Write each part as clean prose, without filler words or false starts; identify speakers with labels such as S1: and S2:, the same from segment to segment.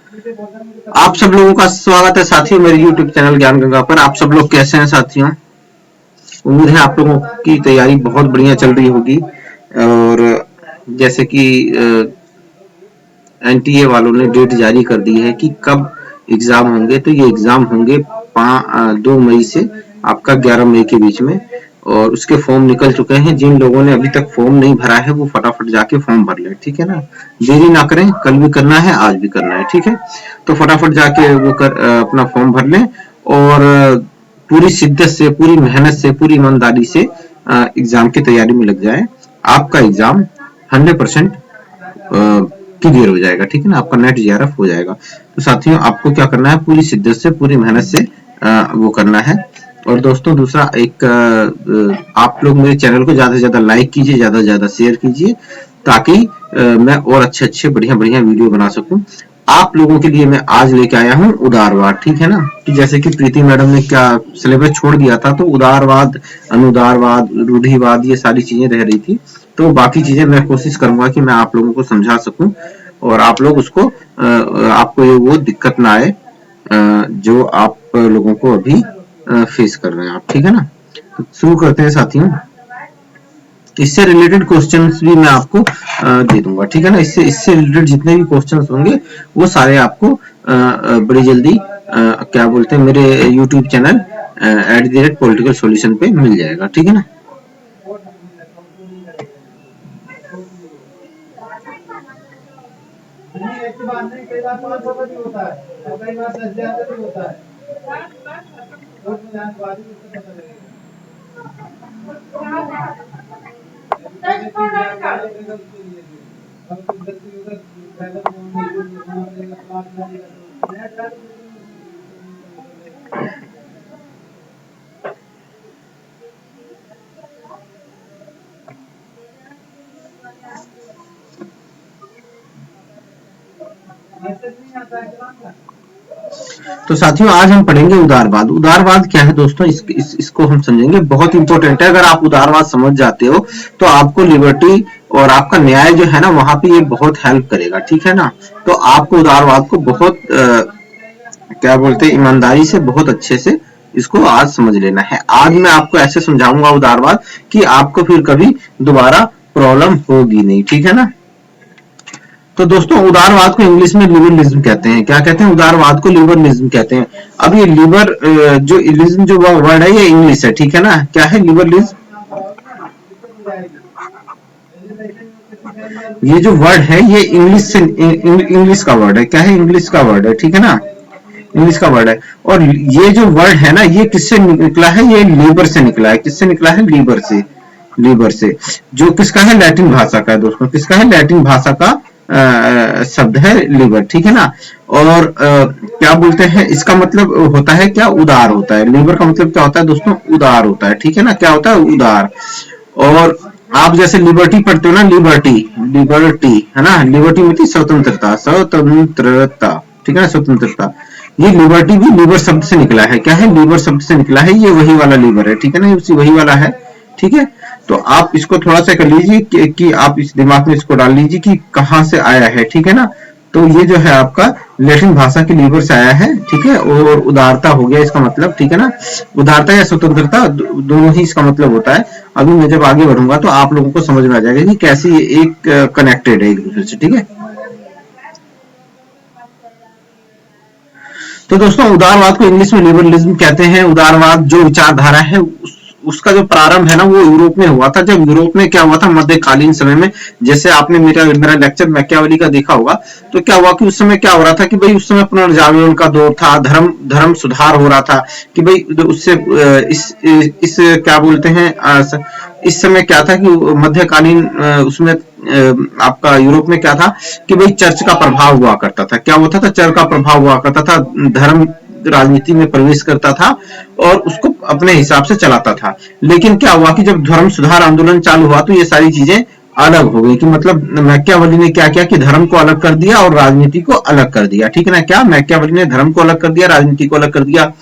S1: आप सब लोगों का स्वागत है साथियों मेरे YouTube चैनल ज्ञान गंगा पर। आप सब लोग कैसे हैं साथियों? उम्मीद है आप लोगों की तैयारी बहुत बढ़िया चल रही होगी। और जैसे कि एनटीए वालों ने डेट जारी कर दी है कि कब एग्जाम होंगे, तो ये एग्जाम होंगे 2 मई से आपका 11 मई के बीच में। और उसके फॉर्म निकल चुके हैं। जिन लोगों ने अभी तक फॉर्म नहीं भरा है वो फटाफट जाके फॉर्म भर ले, ठीक है ना। देरी ना करें, कल भी करना है, आज भी करना है, ठीक है। तो फटाफट जाके वो अपना फॉर्म भर लें और पूरी शिद्दत से, पूरी मेहनत से, पूरी ईमानदारी से एग्जाम की तैयारी में लग जाए। आपका एग्जाम 100% क्लियर हो जाएगा, ठीक है ना। आपका नेट जेआरएफ हो जाएगा। तो साथियों आपको क्या करना है, पूरी शिद्दत से, पूरी मेहनत से वो करना है। और दोस्तों दूसरा एक आप लोग मेरे चैनल को ज्यादा से ज्यादा लाइक कीजिए, ज्यादा से ज्यादा शेयर कीजिए, ताकि मैं और अच्छे बढ़िया वीडियो बना सकूं। आप लोगों के लिए मैं आज लेके आया हूं उदारवाद, ठीक है ना। कि जैसे कि प्रीति मैडम ने क्या सिलेबस छोड़ दिया था, तो उदारवाद, अनुदारवाद, रूढ़िवाद ये सारी चीजें रह रही थी। तो बाकी चीजें मैं कोशिश करूंगा कि मैं आप लोगों को समझा सकूं और आप लोग उसको आपको ये वो दिक्कत ना आए जो आप लोगों को अभी फेस कर रहे हैं आप, ठीक है ना। तो शुरू करते हैं साथियों। इससे रिलेटेड क्वेश्चंस भी मैं आपको दे दूंगा, ठीक है ना। इससे रिलेटेड जितने भी क्वेश्चंस होंगे वो सारे आपको बड़ी जल्दी क्या बोलते हैं मेरे YouTube चैनल @political solution पे मिल जाएगा, ठीक है ना। कई बार 500 का भी होता है और कई बार 10,000 का भी होता है। तो साथियों आज हम पढ़ेंगे उदारवाद। उदारवाद क्या है दोस्तों, इसको हम समझेंगे, बहुत इंपॉर्टेंट है। अगर आप उदारवाद समझ जाते हो तो आपको लिबर्टी और आपका न्याय जो है ना वहां पे ये बहुत हेल्प करेगा, ठीक है ना। तो आपको उदारवाद को बहुत क्या बोलते हैं ईमानदारी से, बहुत अच्छे से इसको आज समझ लेना है। आज मैं आपको ऐसे समझाऊंगा उदारवाद कि आपको फिर कभी दोबारा प्रॉब्लम होगी नहीं, ठीक है ना। तो दोस्तों उदारवाद को इंग्लिश में लिबरलिज्म कहते हैं। क्या कहते हैं? उदारवाद को लिबरलिज्म कहते हैं। अब ये लिबर जो इलिज्म जो वर्ड है ये इंग्लिश है, ठीक है ना। क्या है लिबरलिज्म? ये जो वर्ड है ये इंग्लिश का वर्ड है। क्या है? इंग्लिश का वर्ड है, ठीक है ना। इंग्लिश का वर्ड है। और ये जो वर्ड है ना ये किससे निकला है? ये लीबर से निकला है। किससे निकला है? लीबर से। लीबर से, जो किसका है? लैटिन भाषा का है दोस्तों। किसका है? लैटिन भाषा का शब्द है लीबर, ठीक है ना। और क्या बोलते हैं, इसका मतलब होता है क्या? उदार होता है। लीबर का मतलब क्या होता है दोस्तों? उदार होता है, ठीक है ना। क्या होता है? उदार। और आप जैसे लिबर्टी पढ़ते हो ना, लिबर्टी, लिबर्टी है ना, लिबर्टी मतलब स्वतंत्रता, स्वतंत्रता, ठीक है ना, स्वतंत्रता। ये लिबर्टी भी लीबर शब्द से निकला है। क्या है? लीबर शब्द से निकला है। ये वही वाला लीबर है, ठीक है ना, उसी वही वाला है, ठीक है। तो आप इसको थोड़ा सा कर लीजिए कि आप इस दिमाग में इसको डाल लीजिए कि कहां से आया है, ठीक है ना। तो ये जो है आपका लैटिन भाषा के लीबर से आया है, ठीक है। और उदारता हो गया इसका मतलब, ठीक है ना। उदारता या स्वतंत्रता दोनों ही इसका मतलब होता है। अभी मैं जब आगे बढ़ूंगा तो आप लोगों को समझ में आ जाएगा कि कैसे ये एक कनेक्टेड है एक दूसरे से, ठीक है। तो दोस्तों उदारवाद को इंग्लिश में लिबरलिज्म कहते हैं। उदारवाद जो विचारधारा है उसका जो प्रारंभ है ना वो यूरोप में हुआ था। जब यूरोप में क्या हुआ था मध्यकालीन समय में, जैसे आपने मेरा लेक्चर मैकियावेली का देखा होगा, तो क्या हुआ कि उस समय क्या हो रहा था कि भाई उस समय पुनर्जागरण का दौर था, धर्म सुधार हो रहा था कि भाई उससे इस क्या बोलते हैं इस समय क्या था कि मध्यकालीन उसमें आपका यूरोप में क्या था कि भाई चर्च का प्रभाव हुआ करता था। क्या होता था? चर्च का प्रभाव हुआ करता था, धर्म राजनीति में प्रवेश करता था और उसको अपने हिसाब से चलाता था। लेकिन क्या हुआ कि जब धर्म सुधार आंदोलन चालू हुआ तो ये सारी चीजें अलग हो गई। कि मतलब मैकियावेली ने क्या किया कि धर्म को अलग कर दिया और राजनीति को अलग कर दिया, ठीक है ना। क्या मैकियावेली ने धर्म को अलग कर दिया, राजनीति को अलग कर दिया।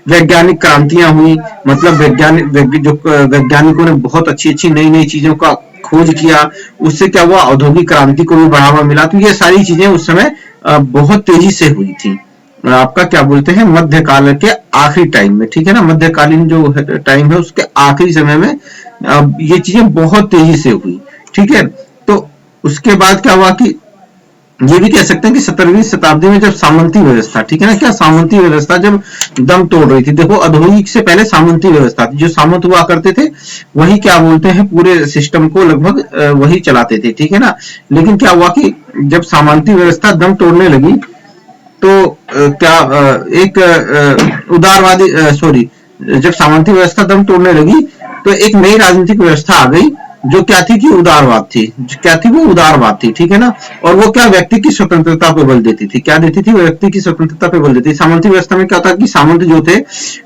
S1: वैज्ञानिक क्रांतियां हुई, मतलब वैज्ञानिकों ने बहुत अच्छी अच्छी नई नई चीजों का खोज किया, उससे क्या हुआ, औद्योगिक क्रांति को भी बढ़ावा मिला। तो ये सारी चीजें उस समय बहुत तेजी से हुई थी। आपका क्या बोलते हैं, मध्यकाल के आखिरी टाइम में, ठीक है ना, मध्यकालीन जो टाइम है उसके आखिरी समय में ये चीजें बहुत तेजी से हुई, ठीक है। तो उसके बाद क्या हुआ कि ये भी कह सकते हैं कि 17वीं शताब्दी में जब सामंती व्यवस्था, ठीक है ना, क्या सामंती व्यवस्था जब दम तोड़ रही थी। देखो औद्योगिक से पहले सामंती व्यवस्था थी, जो सामंत हुआ करते थे वही क्या बोलते हैं पूरे सिस्टम को लगभग वही चलाते थे, ठीक है ना। लेकिन क्या हुआ कि जब सामंती व्यवस्था दम तोड़ने लगी तो क्या एक उदारवादी सॉरी जब सामंती व्यवस्था दम तोड़ने लगी तो एक नई राजनीतिक व्यवस्था आ गई जो क्या थी कि उदारवाद थी। क्या थी वो, उदारवाद थी, ठीक है ना। और वो क्या व्यक्ति की स्वतंत्रता पे बल देती थी, क्या देती थी, व्यक्ति की स्वतंत्रता पे बल देती थी। सामंती व्यवस्था में क्या होता कि सामंत जो थे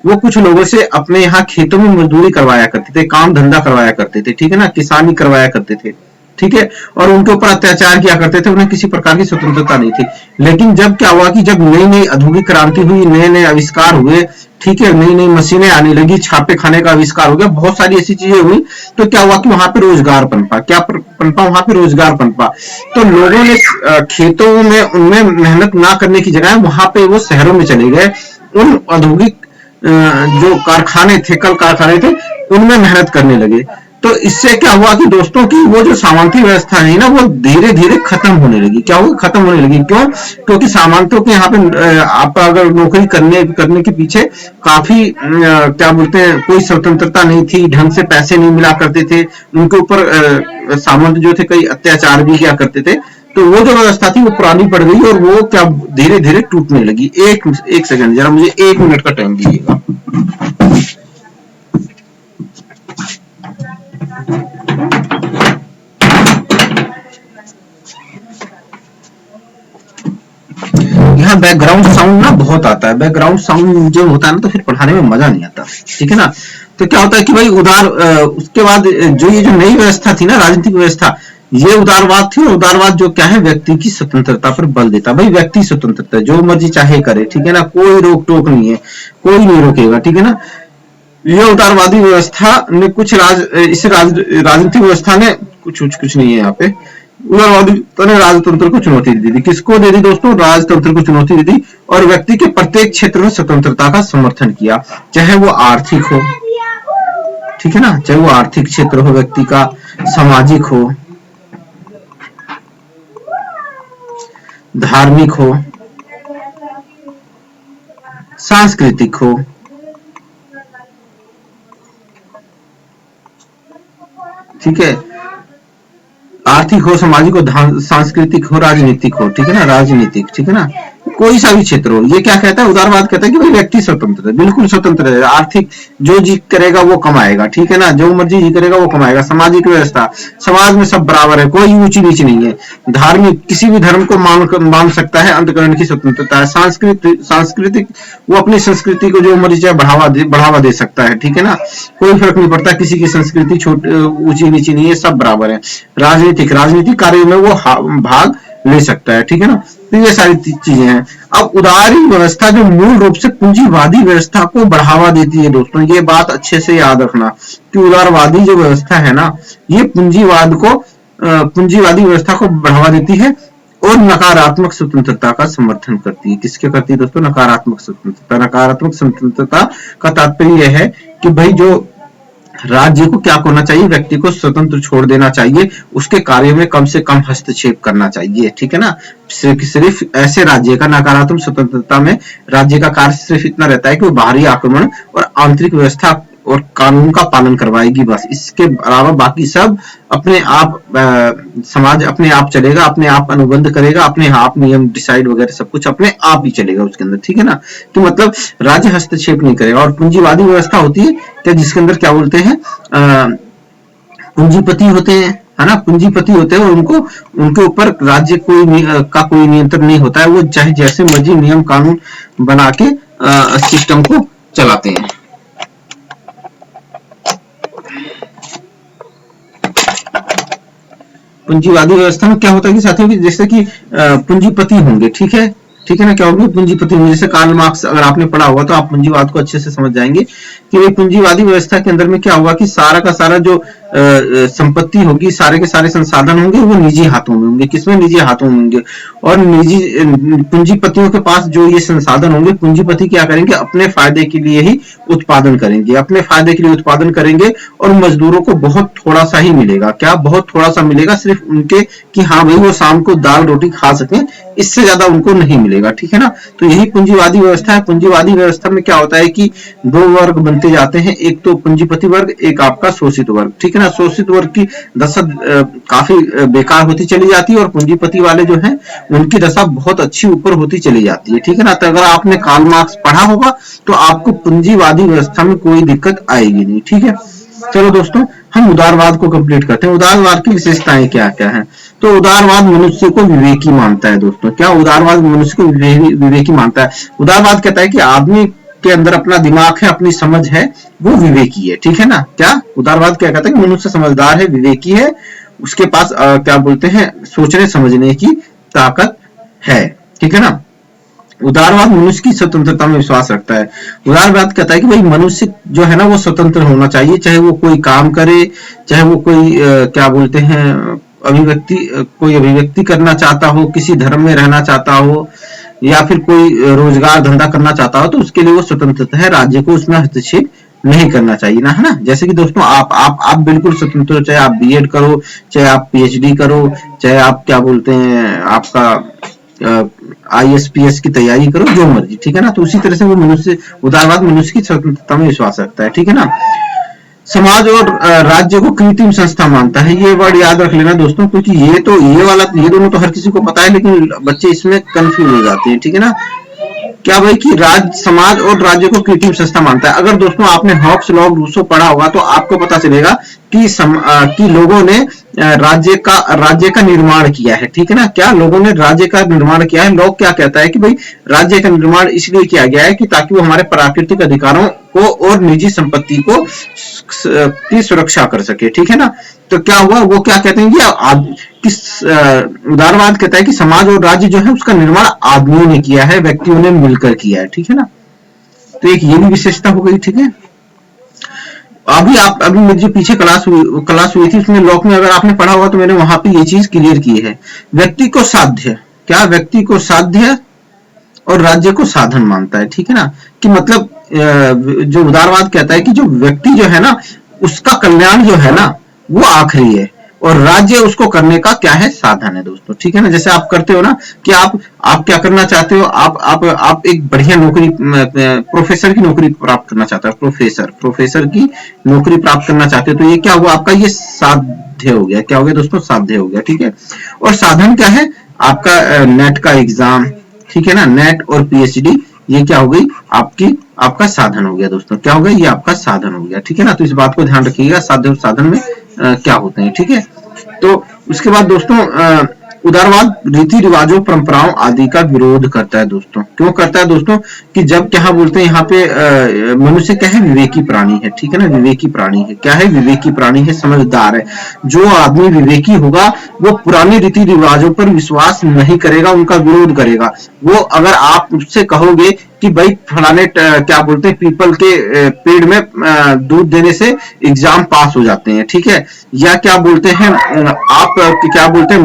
S1: वो कुछ लोगों से अपने यहाँ खेतों में मजदूरी करवाया करते थे, काम धंधा करवाया करते थे, ठीक है ना, किसानी करवाया करते थे, ठीक है। और उनके ऊपर अत्याचार किया करते थे, उन्हें किसी प्रकार की स्वतंत्रता नहीं थी। लेकिन जब क्या हुआ कि जब नई नई औद्योगिक क्रांति हुई, नए नए आविष्कार हुए, ठीक है, नई नई मशीनें आने लगी, छापे खाने का आविष्कार हो गया, बहुत सारी ऐसी चीजें हुई, तो क्या हुआ कि वहां पे रोजगार पनपा। क्या पनपा, वहां पे रोजगार पनपा। तो लोगों ने खेतों में उनमें मेहनत ना करने की जगह वहां पे वो शहरों में चले गए, उन औद्योगिक जो कारखाने थे, कल कारखाने थे, उनमें मेहनत करने लगे। तो इससे क्या हुआ कि दोस्तों की वो जो सामंती व्यवस्था है ना वो धीरे धीरे खत्म होने लगी। क्या होगी, खत्म होने लगी। क्यों, क्योंकि सामंतों के यहाँ पे आप अगर नौकरी करने करने के पीछे काफी क्या बोलते हैं कोई स्वतंत्रता नहीं थी, ढंग से पैसे नहीं मिला करते थे, उनके ऊपर सामंत जो थे कई अत्याचार भी किया करते थे। तो वो जो व्यवस्था थी वो पुरानी पड़ गई और वो क्या धीरे धीरे टूटने लगी। एक सेकंड जरा मुझे 1 मिनट का टाइम दीजिएगा। यहाँ बैकग्राउंड साउंड ना बहुत आता है, बैकग्राउंड साउंड जो होता है ना तो फिर पढ़ाने में मजा नहीं आता, ठीक है ना। तो क्या होता है कि भाई उसके बाद जो ये जो नई व्यवस्था थी ना, राजनीतिक व्यवस्था, ये उदारवाद थी। और उदारवाद जो क्या है, व्यक्ति की स्वतंत्रता पर बल देता। भाई व्यक्ति स्वतंत्रता, जो मर्जी चाहे करे, ठीक है ना, कोई रोक टोक नहीं है, कोई नहीं रोकेगा, ठीक है ना। ये उदारवादी व्यवस्था ने राजनीतिक व्यवस्था ने कुछ नहीं है यहाँ पे। उदारवादी ने राजतंत्र को चुनौती दी थी। किसको दे दी दोस्तों, राजतंत्र को चुनौती दी थी। और व्यक्ति के प्रत्येक क्षेत्र में स्वतंत्रता का समर्थन किया, चाहे वो आर्थिक हो, ठीक है ना, चाहे वो आर्थिक क्षेत्र हो व्यक्ति का, सामाजिक हो, धार्मिक हो, सांस्कृतिक हो, ठीक है, आर्थिक हो, सामाजिक हो, सांस्कृतिक हो, राजनीतिक हो, ठीक है ना, राजनीतिक, ठीक है ना, कोई सा भी क्षेत्र हो। ये क्या कहता है, उदारवाद कहता है कि भाई व्यक्ति स्वतंत्र है, बिल्कुल स्वतंत्र है। आर्थिक जो जी करेगा वो कमाएगा, ठीक है ना, जो मर्जी जी करेगा वो कमाएगा। सामाजिक व्यवस्था, समाज में सब बराबर है, कोई ऊंची नीच नहीं है। धार्मिक, किसी भी धर्म को मान सकता है, अंतकरण की स्वतंत्रता है। सांस्कृतिक, वो अपनी संस्कृति को जो मर्जी चाहे बढ़ावा दे सकता है, ठीक है ना, कोई फर्क नहीं पड़ता, किसी की संस्कृति ऊंची नीची नहीं है, सब बराबर है। राजनीतिक कार्यों में वो भाग ले सकता है, ठीक है ना। तो ये सारी चीजें हैं। अब उदारी व्यवस्था जो मूल रूप से पूंजीवादी व्यवस्था को बढ़ावा देती है दोस्तों, ये बात अच्छे से याद रखना कि उदारवादी जो व्यवस्था है ना, ये पूंजीवादी व्यवस्था को बढ़ावा देती है और नकारात्मक स्वतंत्रता का समर्थन करती है। किसके करती है दोस्तों, नकारात्मक स्वतंत्रता। नकारात्मक स्वतंत्रता का तात्पर्य यह है कि भाई जो राज्य को क्या करना चाहिए, व्यक्ति को स्वतंत्र छोड़ देना चाहिए, उसके कार्य में कम से कम हस्तक्षेप करना चाहिए, ठीक है ना। सिर्फ ऐसे राज्य का, नकारात्मक स्वतंत्रता में राज्य का कार्य सिर्फ इतना रहता है कि वो बाहरी आक्रमण और आंतरिक व्यवस्था और कानून का पालन करवाएगी, बस। इसके अलावा बाकी सब अपने आप समाज अपने आप चलेगा, अपने आप अनुबंध करेगा, अपने आप नियम डिसाइड वगैरह सब कुछ अपने आप ही चलेगा उसके अंदर, ठीक है ना। तो मतलब राज्य हस्तक्षेप नहीं करेगा। और पूंजीवादी व्यवस्था होती है क्या, जिसके अंदर क्या बोलते हैं, पूंजीपति होते हैं, है ना, पूंजीपति होते हैं और उनके ऊपर राज्य का कोई नियंत्रण नहीं होता है। वो चाहे जैसे मर्जी नियम कानून बना के सिस्टम को चलाते हैं। पूंजीवादी व्यवस्था में क्या होता है कि साथियों की जैसे कि पूंजीपति होंगे, ठीक है ना, क्या होंगे, पूंजीपति होंगे। जैसे कार्ल मार्क्स अगर आपने पढ़ा होगा तो आप पूंजीवाद को अच्छे से समझ जाएंगे कि भाई पूंजीवादी व्यवस्था के अंदर में क्या होगा कि सारा का सारा जो संपत्ति होगी, सारे के सारे संसाधन होंगे वो निजी हाथों में होंगे। किसमें? निजी हाथों में होंगे। और निजी पूंजीपतियों के पास जो ये संसाधन होंगे, पूंजीपति क्या करेंगे, अपने फायदे के लिए ही उत्पादन करेंगे, अपने फायदे के लिए उत्पादन करेंगे और मजदूरों को बहुत थोड़ा सा ही मिलेगा। क्या? बहुत थोड़ा सा मिलेगा, सिर्फ उनके कि हाँ भाई वो शाम को दाल रोटी खा सके, इससे ज्यादा उनको नहीं मिलेगा, ठीक है ना। तो यही पूंजीवादी व्यवस्था है। पूंजीवादी व्यवस्था में क्या होता है कि दो वर्ग बनते जाते हैं, एक तो पूंजीपति वर्ग, एक आपका शोषित वर्ग, ठीक है ना। शोषित वर्ग की दशा काफी बेकार होती चली जाती है और पूंजीपति वाले जो हैं उनकी दशा बहुत अच्छी ऊपर होती चली जाती है, ठीक है ना। तो अगर आपने कार्ल मार्क्स पढ़ा होगा तो आपको पूंजीवादी व्यवस्था में कोई दिक्कत आएगी नहीं, ठीक है। चलो दोस्तों, हम उदारवाद को कंप्लीट करते हैं। उदारवाद की विशेषताएं क्या क्या है? तो उदारवाद मनुष्य को विवेकी मानता है दोस्तों। क्या? उदारवाद मनुष्य को विवेकी मानता है। उदारवाद कहता है कि आदमी के अंदर अपना दिमाग है, अपनी समझ है, वो विवेकी है, ठीक है ना। क्या? उदारवाद क्या कहता है कि मनुष्य समझदार है, विवेकी है, उसके पास क्या बोलते हैं, सोचने समझने की ताकत है, ठीक है ना। उदारवाद मनुष्य की स्वतंत्रता में विश्वास रखता है। उदारवाद कहता है कि भाई मनुष्य जो है ना वो स्वतंत्र होना चाहिए, चाहे वो कोई काम करे, चाहे वो कोई क्या बोलते हैं कोई अभिव्यक्ति करना चाहता हो, किसी धर्म में रहना चाहता हो, या फिर कोई रोजगार धंधा करना चाहता हो, तो उसके लिए वो स्वतंत्रता है। राज्य को उसमें हस्तक्षेप नहीं करना चाहिए ना, है ना। जैसे कि दोस्तों आप बिल्कुल स्वतंत्र हो, चाहे आप बीएड करो, चाहे आप पीएचडी करो, चाहे आप क्या बोलते हैं आपका आईएसपीएस की तैयारी करो, जो मर्जी, ठीक है ना। तो उसी तरह से वो उदारवाद मनुष्य की स्वतंत्रता में विश्वास रखता है, ठीक है ना। समाज और राज्य को कृत्रिम संस्था मानता है। ये वर्ड याद रख लेना दोस्तों, क्योंकि ये दोनों तो हर किसी को पता है, लेकिन बच्चे इसमें कंफ्यूज हो जाते हैं, ठीक है ना। क्या भाई कि समाज और राज्य को कृत्रिम संस्था मानता है। अगर दोस्तों आपने हॉब्स लॉ रूसो पढ़ा होगा तो आपको पता चलेगा कि लोगों ने राज्य का निर्माण किया है, ठीक है ना। क्या? लोगों ने राज्य का निर्माण किया है। लोग क्या कहता है कि भाई राज्य का निर्माण इसलिए किया गया है कि ताकि वो हमारे प्राकृतिक अधिकारों को और निजी संपत्ति को की सुरक्षा कर सके, ठीक है ना। तो क्या हुआ, वो क्या कहते हैं कि उदारवाद कहता है कि समाज और राज्य जो है उसका निर्माण आदमियों ने किया है, व्यक्तियों ने मिलकर किया है, ठीक है ना। तो एक ये भी विशेषता हो गई, ठीक है। अभी मुझे पीछे क्लास हुई थी, उसमें लॉक में अगर आपने पढ़ा होगा तो मैंने वहां पे ये चीज क्लियर की है। व्यक्ति को साध्य, क्या? व्यक्ति को साध्य और राज्य को साधन मानता है, ठीक है ना। कि मतलब जो उदारवाद कहता है कि जो व्यक्ति जो है ना उसका कल्याण जो है ना वो आखिरी है और राज्य उसको करने का क्या है, साधन है दोस्तों, ठीक है ना। जैसे आप करते हो ना कि आप क्या करना चाहते हो, आप एक बढ़िया नौकरी, प्रोफेसर की नौकरी प्राप्त करना चाहते हो, प्रोफेसर की नौकरी प्राप्त करना चाहते हो, तो ये क्या हुआ, आपका ये साध्य हो गया। क्या हो गया दोस्तों? साध्य हो गया, ठीक है। और साधन क्या है? आपका नेट का एग्जाम, ठीक है ना। नेट और पीएचडी ये क्या हो गई, आपका साधन हो गया दोस्तों। क्या हो गया? ये आपका साधन हो गया, ठीक है ना। तो इस बात को ध्यान रखिएगा, साध्य और साधन में क्या होते हैं, ठीक है। तो उसके बाद दोस्तों उदारवाद रीति रिवाजों, परंपराओं आदि का विरोध करता है दोस्तों। क्यों करता है दोस्तों? कि जब क्या बोलते हैं यहाँ पे मनुष्य क्या है, विवेकी प्राणी है, ठीक है ना। विवेकी प्राणी है, क्या है, विवेकी प्राणी है, समझदार है। जो आदमी विवेकी होगा वो पुराने रीति रिवाजों पर विश्वास नहीं करेगा, उनका विरोध करेगा। वो अगर आप उससे कहोगे कि भाई फलाने क्या बोलते हैं पीपल के पेड़ में दूध देने से एग्जाम पास हो जाते हैं, ठीक है। या क्या बोलते हैं आप क्या बोलते हैं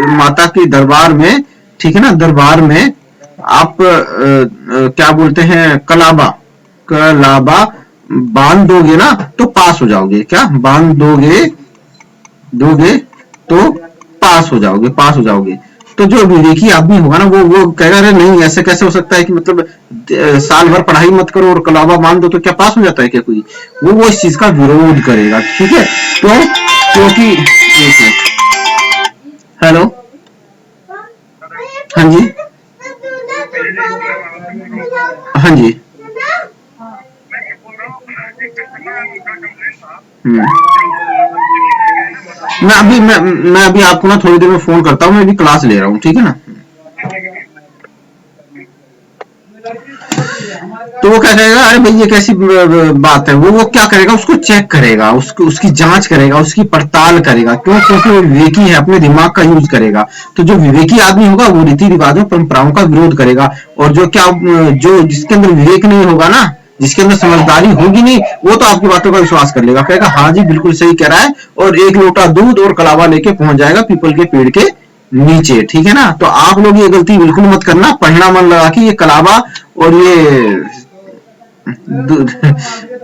S1: माता के दरबार में, ठीक है ना, दरबार में आप क्या बोलते हैं कलाबा बांध दोगे ना तो पास हो जाओगे। क्या बांध दोगे तो पास हो जाओगे। तो जो विवेकी आदमी होगा ना वो कहेगा अरे नहीं ऐसे कैसे हो सकता है कि मतलब साल भर पढ़ाई मत करो और कलावा मान दो तो क्या पास हो जाता है क्या कोई, वो इस चीज का विरोध करेगा, ठीक है। तो क्योंकि हेलो, हाँ जी, हाँ जी, मैं अभी आपको ना थोड़ी देर में फोन करता हूँ, मैं अभी क्लास ले रहा हूँ, ठीक है ना। तो वो क्या करेगा, अरे भाई ये कैसी बात है, वो क्या करेगा, उसको चेक करेगा, उसकी जांच करेगा, उसकी पड़ताल करेगा। क्यों? क्योंकि वो विवेकी है, अपने दिमाग का यूज करेगा। तो जो विवेकी आदमी होगा वो रीति रिवाजों परंपराओं का विरोध करेगा। और जो जिसके अंदर विवेक नहीं होगा ना, जिसके अंदर समझदारी होगी नहीं, वो तो आपकी बातों का विश्वास कर लेगा, कहेगा हाँ जी बिल्कुल सही कह रहा है, और एक लोटा दूध और कलावा लेके पहुंच जाएगा पीपल के पेड़ के नीचे। ठीक है ना? तो आप लोग ये गलती बिल्कुल मत करना, पढ़ना मन लगा कि ये कलावा और ये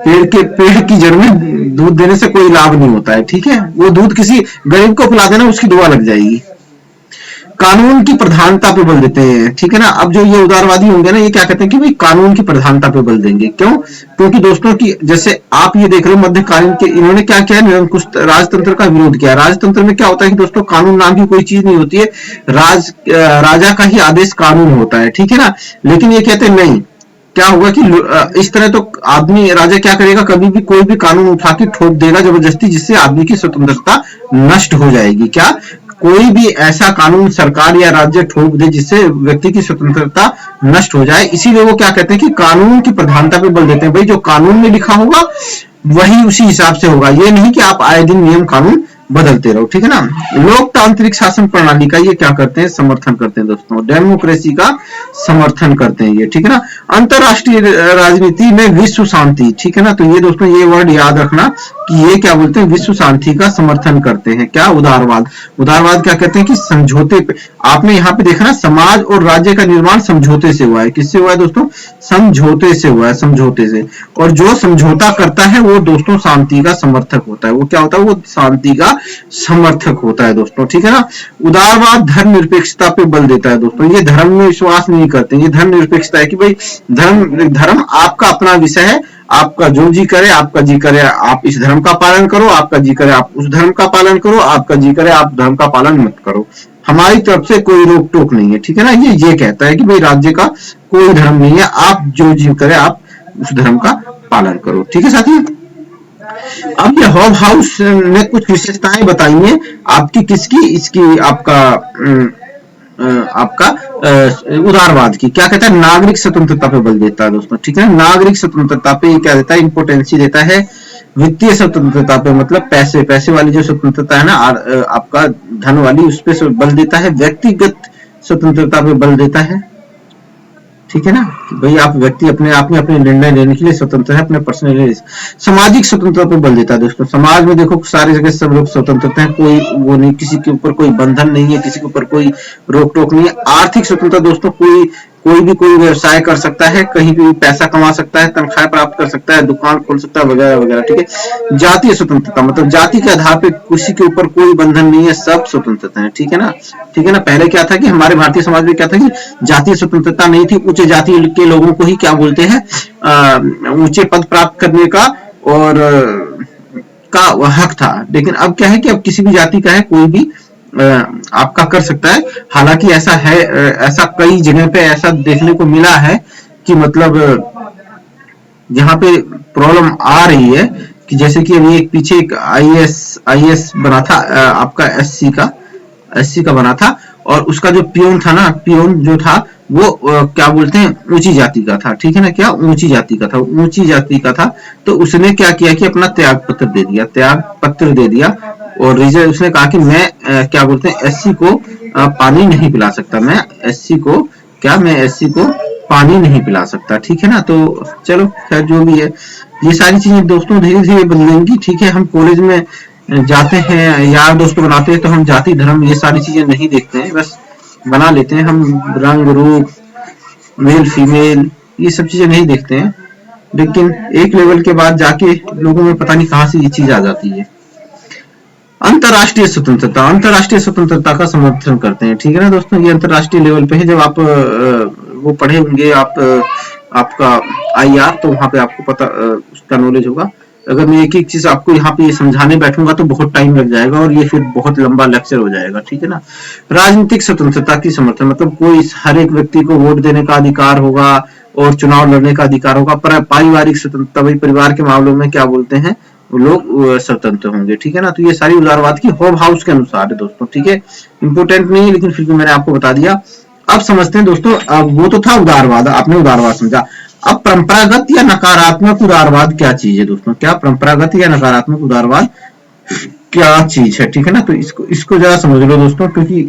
S1: पेड़ की जड़ में दूध देने से कोई लाभ नहीं होता है। ठीक है? वो दूध किसी गरीब को पिला देना, उसकी दुआ लग जाएगी। कानून की प्रधानता पे बल देते हैं। ठीक है ना? अब जो ये उदारवादी होंगे ना, ये क्या कहते हैं कि भाई कानून की प्रधानता पे बल देंगे। क्यों? क्योंकि दोस्तों की जैसे आप ये देख रहे हो मध्यकालीन के, इन्होंने क्या किया, निरंकुश राजतंत्र का विरोध किया। राजतंत्र में क्या होता है कि दोस्तों कानून नाम की कोई चीज नहीं होती है, राजा का ही आदेश कानून होता है। ठीक है ना? लेकिन ये कहते हैं नहीं, क्या होगा कि इस तरह तो आदमी राजा क्या करेगा, कभी भी कोई भी कानून उठा के ठोक देगा जबरदस्ती, जिससे आदमी की स्वतंत्रता नष्ट हो जाएगी। क्या? कोई भी ऐसा कानून सरकार या राज्य ठोक दे जिससे व्यक्ति की स्वतंत्रता नष्ट हो जाए। इसीलिए वो क्या कहते हैं कि कानून की प्रधानता पे बल देते हैं। भाई जो कानून में लिखा होगा वही उसी हिसाब से होगा, ये नहीं कि आप आए दिन नियम कानून बदलते रहो। ठीक है ना? लोकतांत्रिक शासन प्रणाली का ये क्या करते हैं, समर्थन करते हैं दोस्तों, डेमोक्रेसी का समर्थन करते हैं ये। ठीक है ना? अंतरराष्ट्रीय राजनीति में विश्व शांति। ठीक है ना? तो ये दोस्तों ये वर्ड याद रखना कि ये क्या बोलते हैं, विश्व शांति का समर्थन करते हैं। क्या? उदारवाद। उदारवाद क्या कहते हैं कि समझौते पे, आपने यहाँ पे देखा ना, समाज और राज्य का निर्माण समझौते से हुआ है। किससे हुआ है दोस्तों? समझौते से हुआ है, समझौते से। और जो समझौता करता है वो दोस्तों शांति का समर्थक होता है। वो क्या होता है? वो शांति का समर्थक होता है दोस्तों। ठीक है ना? उदारवाद धर्मनिरपेक्षता पे बल देता है दोस्तों। ये धर्म में विश्वास नहीं करते, ये धर्मनिरपेक्षता है कि भाई धर्म आपका अपना विषय है, आपका जो जी करे, आपका जी करे आप इस धर्म का पालन करो, आपका जी करे आप उस धर्म का पालन करो, आपका जी करे आप धर्म का पालन मत करो, हमारी तरफ से कोई रोक टोक नहीं है। ठीक है ना? ये कहता है कि भाई राज्य का कोई धर्म नहीं है, आप जो जी करे आप उस धर्म का पालन करो। ठीक है साथियों? अब ये हॉब हाउस ने कुछ विशेषताएं बताई हैं आपकी, किसकी? इसकी आपका उदारवाद की। क्या कहता है? नागरिक स्वतंत्रता पे बल देता है दोस्तों। ठीक है? नागरिक स्वतंत्रता पे क्या देता है? इंपोर्टेंसी देता है। वित्तीय स्वतंत्रता पे, मतलब पैसे वाली जो स्वतंत्रता है ना, आपका धन वाली, उस पे बल देता है। व्यक्तिगत स्वतंत्रता पे बल देता है। ठीक है ना? भाई आप व्यक्ति अपने आप में अपने निर्णय लेने के लिए स्वतंत्र है, अपने पर्सनल। सामाजिक स्वतंत्रता पर बल देता है दोस्तों। समाज में देखो सारी जगह सब लोग स्वतंत्र हैं, कोई वो नहीं, किसी के ऊपर कोई बंधन नहीं है, किसी के ऊपर कोई रोक टोक नहीं है। आर्थिक स्वतंत्रता दोस्तों, कोई भी कोई व्यवसाय कर सकता है, कहीं भी पैसा कमा सकता है, तनख्वाह प्राप्त कर सकता है, दुकान खोल सकता है, वगैरह वगैरह। ठीक है? जातीय स्वतंत्रता, मतलब जाति के आधार पे किसी के ऊपर कोई बंधन नहीं है, सब स्वतंत्रता है। ठीक है ना? ठीक है ना? पहले क्या था कि हमारे भारतीय समाज में क्या था कि जातीय स्वतंत्रता नहीं थी, उच्च जाति के लोगों को ही क्या बोलते हैं, ऊंचे पद प्राप्त करने का और का हक था। लेकिन अब क्या है कि अब किसी भी जाति का है, कोई भी आपका कर सकता है। हालांकि ऐसा है, ऐसा कई जगह पे ऐसा देखने को मिला है कि मतलब यहाँ पे प्रॉब्लम आ रही है कि जैसे कि अभी एक पीछे एक आईएएस बना था, आपका एससी का बना था, और उसका जो पियोन था ना, पियोन जो था वो क्या बोलते हैं, ऊंची जाति का था। ठीक है ना? क्या? ऊंची जाति का था, ऊंची जाति का था। तो उसने क्या किया कि अपना त्याग पत्र दे दिया और रीजन उसने कहा कि मैं क्या बोलते हैं, एससी को पानी नहीं पिला सकता, मैं एससी को पानी नहीं पिला सकता। ठीक है ना? तो चलो खैर जो भी है, ये सारी चीजें दोस्तों धीरे धीरे बदलेंगी। ठीक है? हम कॉलेज में जाते हैं, यार दोस्त बनाते हैं, तो हम जाति धर्म ये सारी चीजें नहीं देखते हैं, बस बना लेते हैं। हम रंग रूप, मेल फीमेल, ये सब चीजें नहीं देखते हैं। लेकिन एक लेवल के बाद जाके लोगों में पता नहीं कहां से ये चीज आ जाती है। अंतरराष्ट्रीय स्वतंत्रता का समर्थन करते हैं। ठीक है ना दोस्तों? ये अंतरराष्ट्रीय लेवल पे है। जब आप वो पढ़े होंगे आपका IR, तो वहां पे आपको पता उसका नॉलेज होगा। अगर मैं एक एक चीज आपको यहाँ पे समझाने बैठूंगा तो बहुत टाइम लग जाएगा और ये फिर बहुत लंबा लेक्चर हो जाएगा। ठीक है ना? राजनीतिक स्वतंत्रता की समर्थन, मतलब कोई हर एक व्यक्ति को वोट देने का अधिकार होगा और चुनाव लड़ने का अधिकार होगा। पर पारिवारिक स्वतंत्रता, भाई परिवार के मामलों में क्या बोलते हैं, लोग स्वतंत्र होंगे। ठीक है ना? तो ये सारी उदारवाद की हॉब हाउस के अनुसार है दोस्तों। ठीक है? इंपोर्टेंट नहीं है, लेकिन फिर भी मैंने आपको बता दिया। अब समझते हैं दोस्तों, अब वो तो था उदारवाद, आपने उदारवाद समझा। अब परंपरागत या नकारात्मक उदारवाद क्या चीज है दोस्तों, क्या परंपरागत या नकारात्मक उदारवाद क्या चीज है, ठीक है ना। तो इसको जरा समझ लो दोस्तों, क्योंकि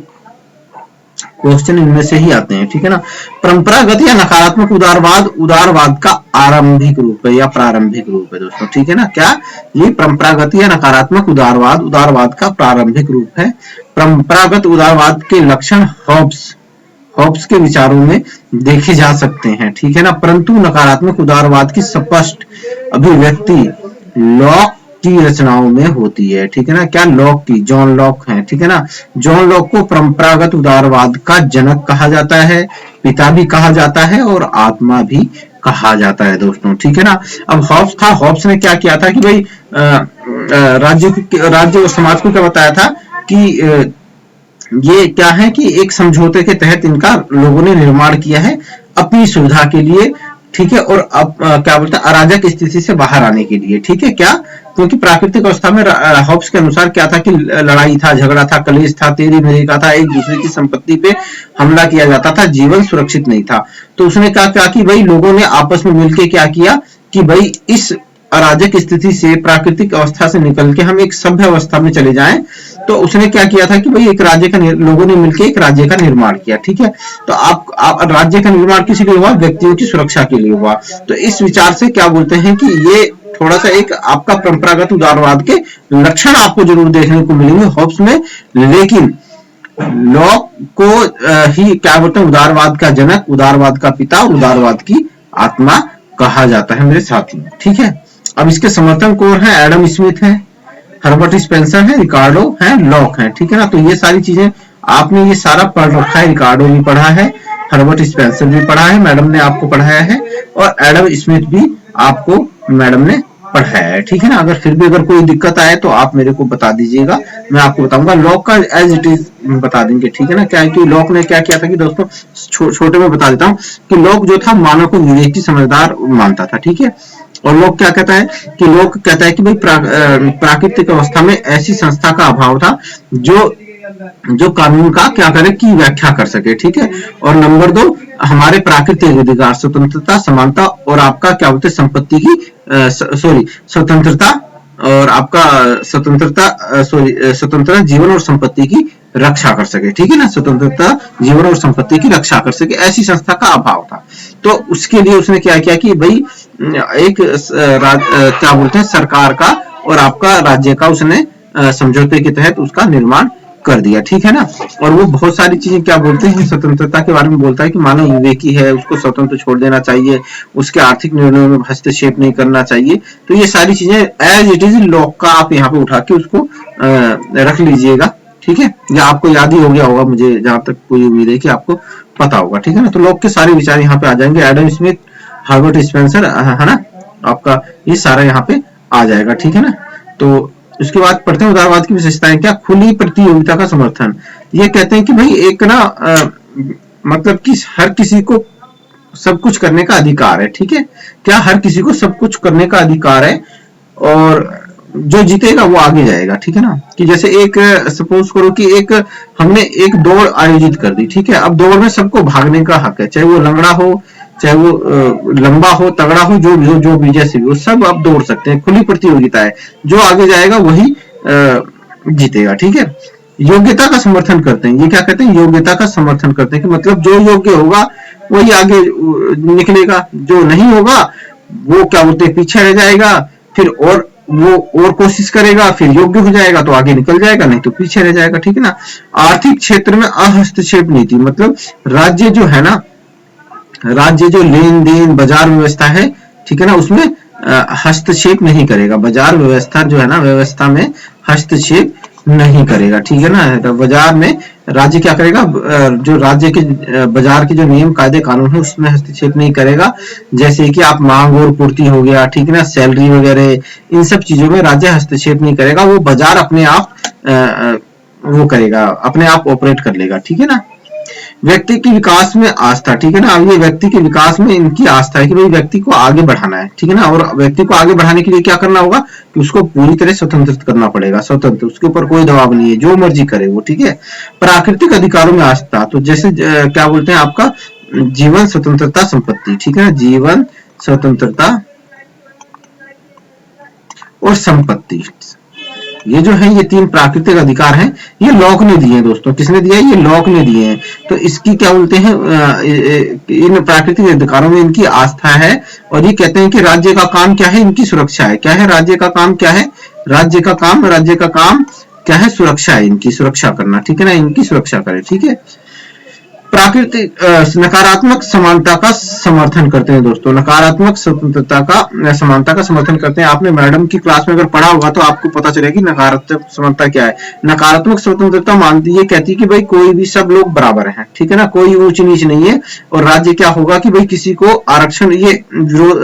S1: क्वेश्चन इनमें से ही आते हैं, ठीक है ना। परंपरागत या नकारात्मक उदारवाद उदारवाद का आरंभिक रूप है या प्रारंभिक रूप है दोस्तों, ठीक है ना। क्या ये परंपरागत या नकारात्मक उदारवाद उदारवाद का प्रारंभिक रूप है। परंपरागत उदारवाद के लक्षण हॉब्स के विचारों में देखे जा सकते हैं, ठीक है ना, परंतु नकारात्मक उदारवाद की स्पष्ट अभिव्यक्ति लॉक की रचनाओं में होती है, ठीक है ना। क्या लॉक की, जॉन लॉक है, ठीक है ना। जॉन लॉक को परंपरागत उदारवाद का जनक कहा जाता है, पिता भी कहा जाता है और आत्मा भी कहा जाता है दोस्तों, ठीक है ना। अब हॉब्स था, हॉब्स ने क्या किया था कि भाई राज्य और समाज को क्या बताया था कि ये क्या है कि एक समझौते के तहत इनका लोगों ने निर्माण किया है अपनी सुविधा के लिए, ठीक है, और अब क्या बोलते हैं अराजक स्थिति से बाहर आने के लिए, ठीक है। क्या, क्योंकि प्राकृतिक अवस्था में हॉब्स के अनुसार क्या था कि लड़ाई था, झगड़ा था, कलेश था, तेरी मेरी का था, एक दूसरे की संपत्ति पे हमला किया जाता था, जीवन सुरक्षित नहीं था। तो उसने क्या कि भाई लोगों ने आपस में मिलकर क्या किया कि भाई इस अराजक स्थिति से, प्राकृतिक अवस्था से निकल के हम एक सभ्य अवस्था में चले जाएं। तो उसने क्या किया था कि भाई एक राज्य का लोगों ने मिलकर एक राज्य का निर्माण किया, ठीक है। तो आप राज्य का निर्माण किस लिए हुआ, व्यक्तियों की सुरक्षा के लिए हुआ। तो इस विचार से क्या बोलते हैं कि ये थोड़ा सा एक आपका परंपरागत उदारवाद के लक्षण आपको जरूर देखने को मिलेंगे हॉब्स में, लेकिन लॉक को ही क्या बोलते हैं उदारवाद का जनक, उदारवाद का पिता और उदारवाद की आत्मा कहा जाता है मेरे साथियों, ठीक है। अब इसके समर्थन कौन है, एडम स्मिथ है, हर्बर्ट स्पेंसर है, रिकार्डो है, लॉक है, ठीक है ना। तो ये सारी चीजें आपने ये सारा पढ़ रखा है, रिकार्डो भी पढ़ा है, हर्बर्ट स्पेंसर भी पढ़ा है, मैडम ने आपको पढ़ाया है, और एडम स्मिथ भी आपको मैडम ने पढ़ाया है, ठीक है ना। अगर फिर भी अगर कोई दिक्कत आए तो आप मेरे को बता दीजिएगा, मैं आपको बताऊंगा। लॉक का एज इट इज बता देंगे, ठीक है ना। क्या है कि लॉक ने क्या किया था कि दोस्तों छोटे में बता देता हूँ कि लॉक जो था मानव को विवेकी समझदार मानता था, ठीक है। और लोग क्या कहता है कि लोग कहता है कि भाई प्राकृतिक अवस्था में ऐसी संस्था का अभाव था जो कानून का क्या करे की व्याख्या कर सके, ठीक है। और नंबर 2 हमारे प्राकृतिक अधिकार, स्वतंत्रता, समानता और आपका क्या बोलते हैं संपत्ति की स्वतंत्रता और आपका स्वतंत्रता जीवन और संपत्ति की रक्षा कर सके, ठीक है ना। स्वतंत्रता जीवन और संपत्ति की रक्षा कर सके, ऐसी संस्था का अभाव था। तो उसके लिए उसने क्या किया कि भाई एक क्या बोलते हैं सरकार का और आपका राज्य का उसने समझौते के तहत उसका निर्माण कर दिया, ठीक है ना। और वो बहुत सारी चीजें क्या बोलते हैं स्वतंत्रता के बारे में बोलता है कि मानव विवेकी है, उसको स्वतंत्र छोड़ देना चाहिए, उसके आर्थिक निर्णयों में हस्तक्षेप नहीं करना चाहिए। तो ये सारी चीजें एज इट इज लॉक का आप यहाँ पे उठा के उसको रख लीजिएगा, ठीक है। या आपको याद ही हो गया होगा, मुझे जहां तक कोई उम्मीद है कि आपको पता होगा, ठीक है ना। तो लॉक के सारे विचार यहाँ पे आ जाएंगे, एडम स्मिथ, हर्बर्ट स्पेंसर, है ना, आपका ये सारा यहाँ पे आ जाएगा, ठीक है ना। तो उसके बाद पढ़ते हैं उदारवाद की विशेषताएं। क्या, खुली प्रतियोगिता का समर्थन। ये कहते हैं कि भाई एक ना मतलब कि हर किसी को सब कुछ करने का अधिकार है, ठीक है। क्या, हर किसी को सब कुछ करने का अधिकार है और जो जीतेगा वो आगे जाएगा, ठीक है ना। कि जैसे एक सपोज करो कि एक हमने एक दौड़ आयोजित कर दी, ठीक है। अब दौड़ में सबको भागने का हक है, चाहे वो लंगड़ा हो, चाहे वो लंबा हो, तगड़ा हो, जो भी जैसे भी हो, सब आप दौड़ सकते हैं। खुली प्रतियोगिता है, जो आगे जाएगा वही जीतेगा, ठीक है। योग्यता का समर्थन करते हैं, ये क्या कहते हैं योग्यता का समर्थन करते हैं कि मतलब जो योग्य होगा वही आगे निकलेगा, जो नहीं होगा वो क्या बोलते हैं पीछे रह जाएगा, फिर और कोशिश करेगा, फिर योग्य हो जाएगा तो आगे निकल जाएगा, नहीं तो पीछे रह जाएगा, ठीक है ना। आर्थिक क्षेत्र में अहस्तक्षेप नीति, मतलब राज्य जो लेन देन बाजार व्यवस्था है, ठीक है ना, उसमें हस्तक्षेप नहीं करेगा। बाजार व्यवस्था जो है ना, व्यवस्था में हस्तक्षेप नहीं करेगा, ठीक है ना। तो बाजार में राज्य क्या करेगा, जो राज्य के बाजार के जो नियम कायदे कानून है उसमें हस्तक्षेप नहीं करेगा। जैसे कि आप मांग और पूर्ति हो गया, ठीक है ना, सैलरी वगैरह, इन सब चीजों में राज्य हस्तक्षेप नहीं करेगा। वो बाजार अपने आप वो करेगा, अपने आप ऑपरेट कर लेगा, ठीक है ना। व्यक्ति के विकास में आस्था, ठीक है ना। अब ये व्यक्ति के विकास में इनकी आस्था है कि भाई व्यक्ति को आगे बढ़ाना है, ठीक है ना। और व्यक्ति को आगे बढ़ाने के लिए क्या करना होगा कि उसको पूरी तरह स्वतंत्र करना पड़ेगा, स्वतंत्र, उसके ऊपर कोई दबाव नहीं है, जो मर्जी करे वो, ठीक है। प्राकृतिक अधिकारों में आस्था, तो जैसे क्या बोलते हैं आपका जीवन, स्वतंत्रता, संपत्ति, ठीक है ना। जीवन, स्वतंत्रता और संपत्ति। ये जो है ये 3 प्राकृतिक अधिकार हैं, ये लॉक ने दिए हैं दोस्तों। किसने दिया है? ये लॉक ने दिए हैं। तो इसकी क्या बोलते हैं, इन प्राकृतिक अधिकारों में इनकी आस्था है और ये कहते हैं कि राज्य का काम क्या है? इनकी सुरक्षा है। क्या है राज्य का काम? क्या है राज्य का काम क्या है? सुरक्षा है, इनकी सुरक्षा करना, ठीक है ना, इनकी सुरक्षा करे, ठीक है। प्राकृतिक नकारात्मक समानता का समर्थन करते हैं दोस्तों, नकारात्मक स्वतंत्रता का समानता का समर्थन करते हैं। आपने मैडम की क्लास में अगर पढ़ा होगा तो आपको पता चलेगा कि नकारात्मक समानता क्या है। नकारात्मक स्वतंत्रता मानती है, कहती है कि भाई कोई भी सब लोग बराबर हैं, ठीक है ना, कोई ऊंच नीच नहीं है। और राज्य क्या होगा कि भाई किसी को आरक्षण, ये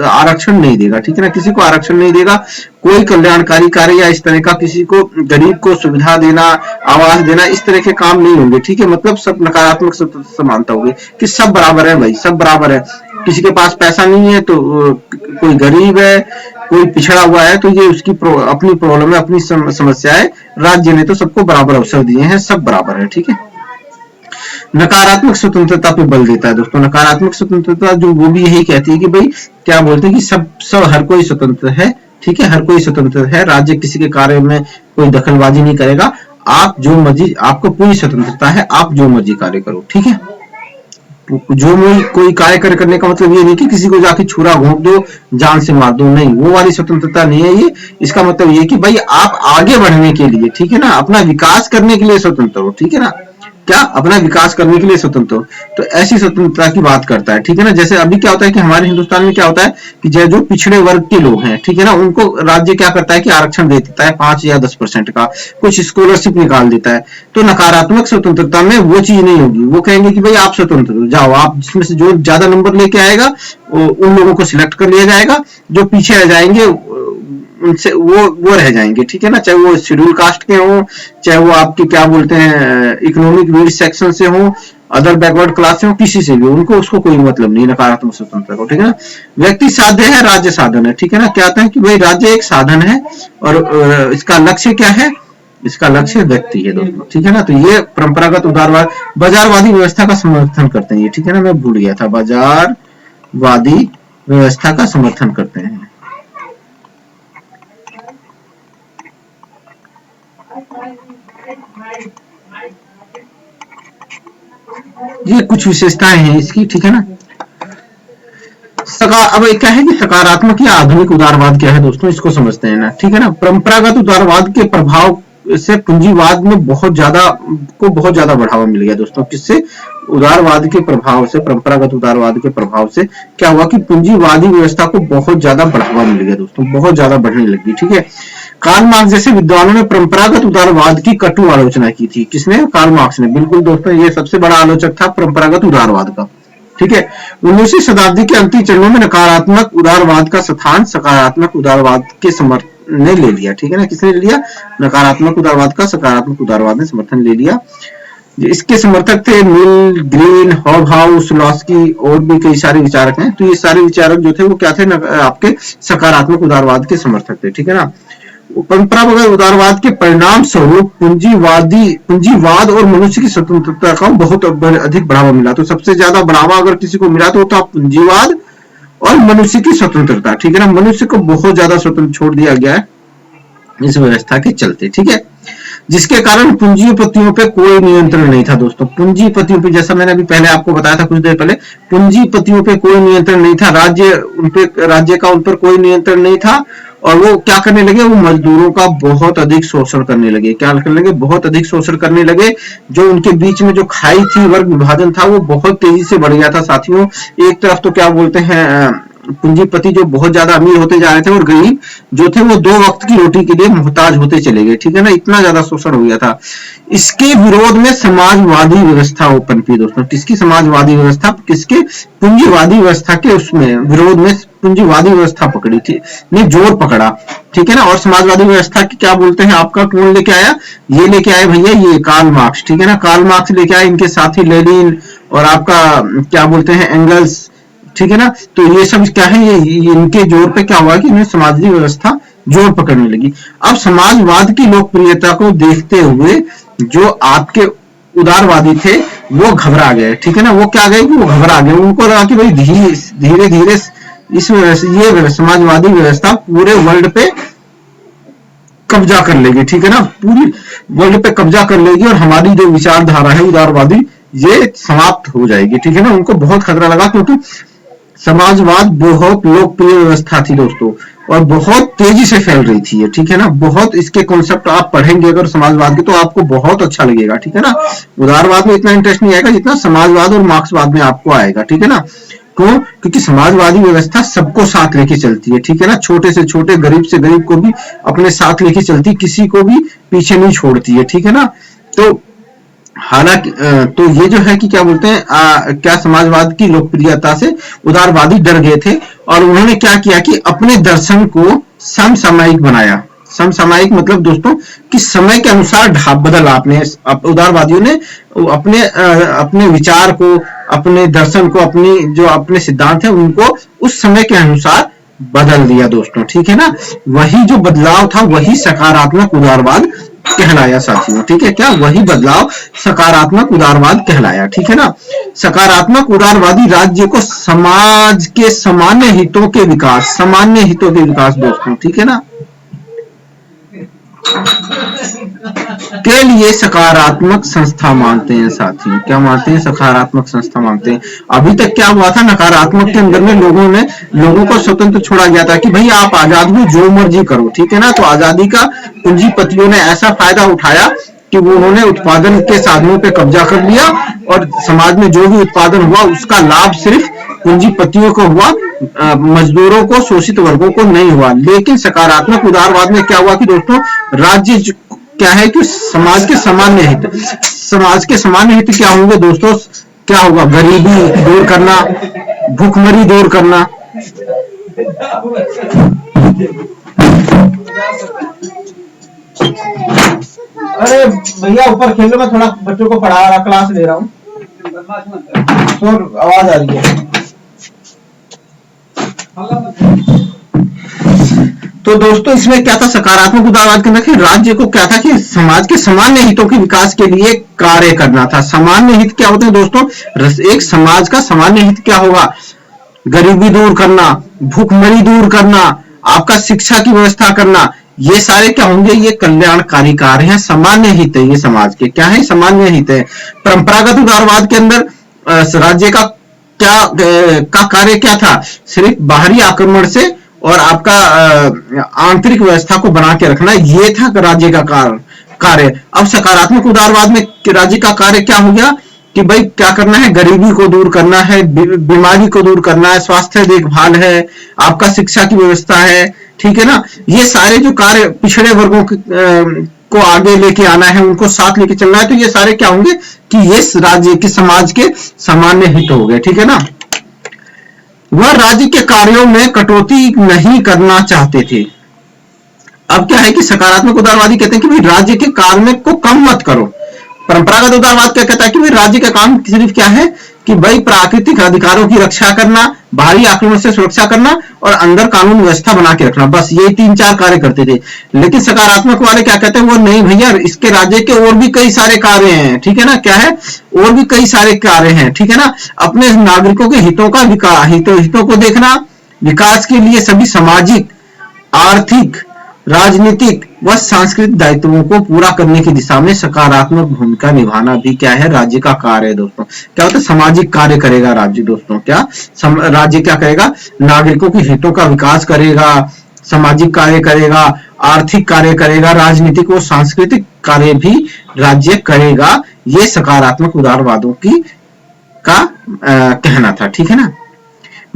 S1: आरक्षण नहीं देगा, ठीक है ना, किसी को आरक्षण नहीं देगा। कोई कल्याणकारी कार्य या इस तरह का किसी को गरीब को सुविधा देना, आवास देना, इस तरह के काम नहीं होंगे, ठीक है। मतलब सब नकारात्मक समानता होगी कि सब बराबर है भाई, सब बराबर है। किसी के पास पैसा नहीं है तो कोई गरीब है, कोई पिछड़ा हुआ है तो ये उसकी अपनी प्रॉब्लम है, अपनी समस्या है। राज्य ने तो सबको बराबर अवसर दिए हैं, सब बराबर है, ठीक है। नकारात्मक स्वतंत्रता पे बल देता है दोस्तों। नकारात्मक स्वतंत्रता जो वो भी यही कहती है कि भाई क्या बोलते हैं कि सब हर कोई स्वतंत्र है, ठीक है, हर कोई स्वतंत्र है। राज्य किसी के कार्य में कोई दखलबाजी नहीं करेगा। आप जो मर्जी, आपको पूरी स्वतंत्रता है, आप जो मर्जी कार्य करो, ठीक है। जो कोई कार्य करने का मतलब ये नहीं कि किसी को जाके छुरा घोंप दो, जान से मार दो, नहीं, वो वाली स्वतंत्रता नहीं है ये। इसका मतलब ये कि भाई आप आगे बढ़ने के लिए, ठीक है ना, अपना विकास करने के लिए स्वतंत्र हो, ठीक है ना, क्या अपना विकास करने के लिए स्वतंत्र हो। तो ऐसी स्वतंत्रता की बात करता है, ठीक है ना। जैसे अभी क्या होता है कि हमारे हिंदुस्तान में क्या होता है कि जो पिछड़े वर्ग के लोग हैं, ठीक है ना, उनको राज्य क्या करता है कि आरक्षण दे देता है 5 या 10% का, कुछ स्कॉलरशिप निकाल देता है। तो नकारात्मक स्वतंत्रता में वो चीज नहीं होगी। वो कहेंगे कि भाई आप स्वतंत्र हो, जाओ, आप जिसमें से जो ज्यादा नंबर लेके आएगा उन लोगों को सिलेक्ट कर लिया जाएगा, जो पीछे रह जाएंगे उनसे वो रह जाएंगे, ठीक है ना। चाहे वो शेड्यूल कास्ट के हो, चाहे वो आपके क्या बोलते हैं इकोनॉमिक वीक सेक्शन से हो, अदर बैकवर्ड क्लास से हो, किसी से भी, उनको उसको कोई मतलब नहीं नकारात्मक स्वतंत्रता को, ठीक है ना। व्यक्ति साध्य है, राज्य साधन है, ठीक है ना। क्या आता है कि भाई राज्य एक साधन है और इसका लक्ष्य क्या है? इसका लक्ष्य व्यक्ति है दोस्तों, ठीक है ना। तो ये परंपरागत उदारवाद, बाजारवादी व्यवस्था का समर्थन करते हैं ये, ठीक है ना, मैं भूल गया था, बाजारवादी व्यवस्था का समर्थन करते हैं। ये कुछ विशेषताएं हैं इसकी, ठीक है ना। अब क्या है कि सकारात्मक या आधुनिक उदारवाद क्या है दोस्तों, इसको समझते हैं ना, ठीक है ना। परंपरागत उदारवाद के प्रभाव से पूंजीवाद में बहुत ज्यादा बढ़ावा मिल गया दोस्तों। किससे? उदारवाद के प्रभाव से, परंपरागत उदारवाद के प्रभाव से क्या हुआ कि पूंजीवादी व्यवस्था को बहुत ज्यादा बढ़ावा मिल गया दोस्तों, बहुत ज्यादा बढ़ने लगी, ठीक है। कार्ल मार्क्स जैसे विद्वानों ने परंपरागत उदारवाद की कटु आलोचना की थी। किसने? कार्ल मार्क्स ने। बिल्कुल दोस्तों, ये सबसे बड़ा आलोचक था परंपरागत उदारवाद का, ठीक है। 19वीं शताब्दी के अंतिम चरणों में नकारात्मक उदारवाद का स्थान सकारात्मक उदारवाद के समर्थन ने ले लिया, ठीक है ना। किसने ले लिया? नकारात्मक उदारवाद का सकारात्मक उदारवाद ने समर्थन ले लिया। इसके समर्थक थे मिल, ग्रीन, हॉबहाउस, लॉस्की और भी कई सारे विचारक हैं। तो ये सारे विचारक जो थे वो क्या थे? आपके सकारात्मक उदारवाद के समर्थक थे, ठीक है ना। परंपरागत उदारवाद के परिणाम स्वरूप पूंजीवाद और मनुष्य की स्वतंत्रता का बहुत अधिक बढ़ावा मिला। तो सबसे ज्यादा बढ़ावा अगर किसी को मिला तो था पूंजीवाद और मनुष्य की स्वतंत्रता, ठीक है ना। मनुष्य को बहुत ज्यादा स्वतंत्र छोड़ दिया गया है इस व्यवस्था के चलते, ठीक है। जिसके कारण पूंजीपतियों पे कोई नियंत्रण नहीं था दोस्तों। पूंजीपतियों पे, जैसा मैंने अभी पहले आपको बताया था कुछ देर पहले, पूंजीपतियों पे कोई नियंत्रण नहीं था। राज्य का उन पर कोई नियंत्रण नहीं था और वो क्या करने लगे? वो मजदूरों का बहुत अधिक शोषण करने लगे। क्या करने लगे? बहुत अधिक शोषण करने लगे। जो उनके बीच में जो खाई थी, वर्ग विभाजन था, वो बहुत तेजी से बढ़ गया था साथियों। एक तरफ तो क्या बोलते हैं पूंजीपति जो बहुत ज्यादा अमीर होते जा रहे थे और गरीब जो थे वो 2 वक्त की रोटी के लिए मोहताज होते चले गए, ठीक है ना। इतना ज्यादा शोषण हो गया था। इसके विरोध में समाजवादी व्यवस्था उत्पन्न की दोस्तों। किसकी समाजवादी व्यवस्था? किसके? पूंजीवादी व्यवस्था के उसमें विरोध में पूंजीवादी व्यवस्था पकड़ी थी, ने जोर पकड़ा, ठीक है ना। और समाजवादी व्यवस्था की क्या बोलते हैं आपका कौन लेके आया? ये लेके आए भैया, ये कार्ल मार्क्स, ठीक है ना। कार्ल मार्क्स लेके आए, इनके साथी लेनिन और आपका क्या बोलते हैं एंगल्स, ठीक है ना। तो ये सब क्या है, ये इनके जोर पे क्या हुआ कि इन्हें समाजवादी व्यवस्था जोर पकड़ने लगी। अब समाजवाद की लोकप्रियता को देखते हुए जो आपके उदारवादी थे वो घबरा गए, ठीक है ना। वो क्या गए कि वो घबरा गए। उनको लगा कि भाई धीरे धीरे ये समाजवादी व्यवस्था पूरे वर्ल्ड पे कब्जा कर लेगी, ठीक है ना, पूरी वर्ल्ड पे कब्जा कर लेगी और हमारी जो विचारधारा है उदारवादी ये समाप्त हो जाएगी, ठीक है ना। उनको बहुत खतरा लगा क्योंकि समाजवाद बहुत लोकप्रिय व्यवस्था थी दोस्तों और बहुत तेजी से फैल रही थी, ठीक है ना। बहुत इसके कॉन्सेप्ट आप पढ़ेंगे अगर समाजवाद के तो आपको बहुत अच्छा लगेगा, ठीक है ना। उदारवाद में इतना इंटरेस्ट नहीं आएगा जितना समाजवाद और मार्क्सवाद में आपको आएगा, ठीक है ना। क्यों? क्योंकि समाजवादी व्यवस्था सबको साथ लेके चलती है, ठीक है ना। छोटे से छोटे, गरीब से गरीब को भी अपने साथ लेके चलती, किसी को भी पीछे नहीं छोड़ती है, ठीक है ना। तो हालांकि तो ये जो है कि क्या बोलते हैं क्या समाजवाद की लोकप्रियता से उदारवादी डर गए थे और उन्होंने क्या किया कि अपने दर्शन को समसामयिक बनाया। समसामयिक मतलब दोस्तों कि समय के अनुसार ढाप बदला। आपने उदारवादियों ने अपने विचार को, अपने दर्शन को, अपने सिद्धांत है उनको उस समय के अनुसार बदल दिया दोस्तों, ठीक है ना। वही जो बदलाव था वही सकारात्मक उदारवाद कहलाया साथियों, ठीक है। क्या? वही बदलाव सकारात्मक उदारवाद कहलाया, ठीक है ना। सकारात्मक उदारवादी राज्य को समाज के सामान्य हितों के विकास दोस्तों, ठीक है ना, के लिए सकारात्मक संस्था मानते हैं साथियों। क्या मानते हैं? सकारात्मक संस्था मानते हैं। अभी तक क्या हुआ था, नकारात्मक के अंदर में लोगों को स्वतंत्र छोड़ा गया था कि भाई आप आजाद हो, जो मर्जी करो, ठीक है ना। तो आजादी का पूंजीपतियों ने ऐसा फायदा उठाया कि वो उन्होंने उत्पादन के साधनों पे कब्जा कर लिया और समाज में जो भी उत्पादन हुआ उसका लाभ सिर्फ पूंजीपतियों को हुआ, मजदूरों को, शोषित वर्गों को नहीं हुआ। लेकिन सकारात्मक उदारवाद में क्या हुआ कि दोस्तों राज्य क्या है कि समाज के सामान्य हित क्या होंगे दोस्तों? क्या होगा? गरीबी दूर करना, भूखमरी दूर करना, अरे भैया ऊपर खेल लो, मैं थोड़ा बच्चों को पढ़ा रहा, क्लास ले रहा हूँ, तो आवाज आ रही है। तो दोस्तों इसमें क्या था, सकारात्मक उदारवाद के अंदर राज्य को क्या था कि समाज के सामान्य हितों के विकास के लिए कार्य करना था। सामान्य हित क्या होते हैं दोस्तों? एक समाज का सामान्य हित क्या होगा? गरीबी दूर करना, भूखमरी दूर करना, आपका शिक्षा की व्यवस्था करना, ये सारे क्या होंगे? ये कल्याणकारी कार्य हैं, सामान्य हित है, ये समाज के क्या है? सामान्य हित है। परंपरागत उदारवाद के अंदर राज्य का कार्य क्या था? सिर्फ बाहरी आक्रमण से और आपका आंतरिक व्यवस्था को बना के रखना, ये था राज्य का कार्य। अब सकारात्मक उदारवाद में राज्य का कार्य क्या हो गया कि भाई क्या करना है? गरीबी को दूर करना है, बीमारी को दूर करना है, स्वास्थ्य देखभाल है, आपका शिक्षा की व्यवस्था है, ठीक है ना। ये सारे जो कार्य पिछड़े वर्गों को आगे लेके आना है, उनको साथ लेके चलना है, तो ये सारे क्या होंगे कि ये राज्य के समाज के सामान्य हित हो गए, ठीक है ना। वह राज्य के कार्यों में कटौती नहीं करना चाहते थे। अब क्या है कि सकारात्मक उदारवादी कहते हैं कि भाई राज्य के कार्य को कम मत करो। परंपरागत उदारवाद क्या कहता है कि भाई राज्य का काम सिर्फ क्या है कि भाई प्राकृतिक अधिकारों की रक्षा करना, बाहरी आक्रमण से सुरक्षा करना और अंदर कानून व्यवस्था बना के रखना, बस ये 3-4 कार्य करते थे। लेकिन सकारात्मक वाले क्या कहते हैं? वो नहीं भैया, इसके राज्य के और भी कई सारे कार्य हैं, ठीक है ना। क्या है? और भी कई सारे कार्य हैं, ठीक है ना। अपने नागरिकों के हितों का विकास, हितों को देखना, विकास के लिए सभी सामाजिक, आर्थिक, राजनीतिक व सांस्कृतिक दायित्वों को पूरा करने की दिशा में सकारात्मक भूमिका निभाना भी क्या है? राज्य का कार्य है दोस्तों। क्या होता है? सामाजिक कार्य करेगा राज्य दोस्तों। क्या राज्य क्या करेगा? नागरिकों के हितों का विकास करेगा, सामाजिक कार्य करेगा, आर्थिक कार्य करेगा, राजनीतिक और सांस्कृतिक कार्य भी राज्य करेगा। ये सकारात्मक उदारवादों की का कहना था, ठीक है ना।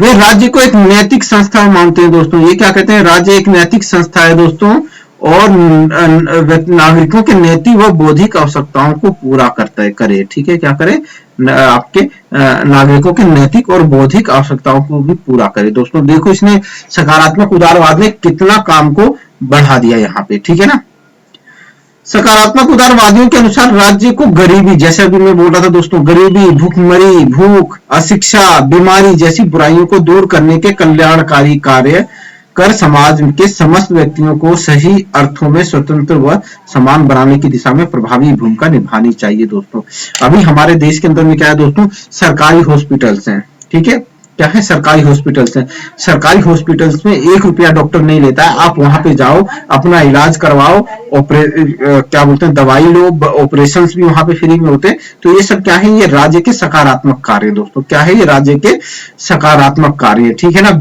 S1: वे राज्य को एक नैतिक संस्था मानते हैं दोस्तों। ये क्या कहते हैं? राज्य एक नैतिक संस्था है दोस्तों और नागरिकों के नैतिक व बौद्धिक आवश्यकताओं को पूरा करे, ठीक है। क्या करे? आपके नागरिकों के नैतिक और बौद्धिक आवश्यकताओं को भी पूरा करे। दोस्तों देखो इसने सकारात्मक उदारवाद ने कितना काम को बढ़ा दिया यहाँ पे, ठीक है ना। सकारात्मक उदारवादियों के अनुसार राज्य को गरीबी, जैसे अभी मैं बोल रहा था दोस्तों, गरीबी, भूखमरी, भूख, अशिक्षा, बीमारी जैसी बुराइयों को दूर करने के कल्याणकारी कार्य कर समाज के समस्त व्यक्तियों को सही अर्थों में स्वतंत्र व समान बनाने की दिशा में प्रभावी भूमिका निभानी चाहिए दोस्तों। अभी हमारे देश के अंदर में क्या है दोस्तों? सरकारी हॉस्पिटल्स हैं, ठीक है, क्या है, सरकारी हॉस्पिटल्स हैं। सरकारी हॉस्पिटल्स में 1 रुपया डॉक्टर नहीं लेता है, आप वहां पे जाओ, अपना इलाज करवाओ, क्या बोलते हैं, दवाई लो, ऑपरेशंस भी वहां पे फ्री में होते हैं। तो ये सब क्या है, ये राज्य के सकारात्मक कार्य दोस्तों, क्या है, ये राज्य के सकारात्मक कार्य, ठीक है ना।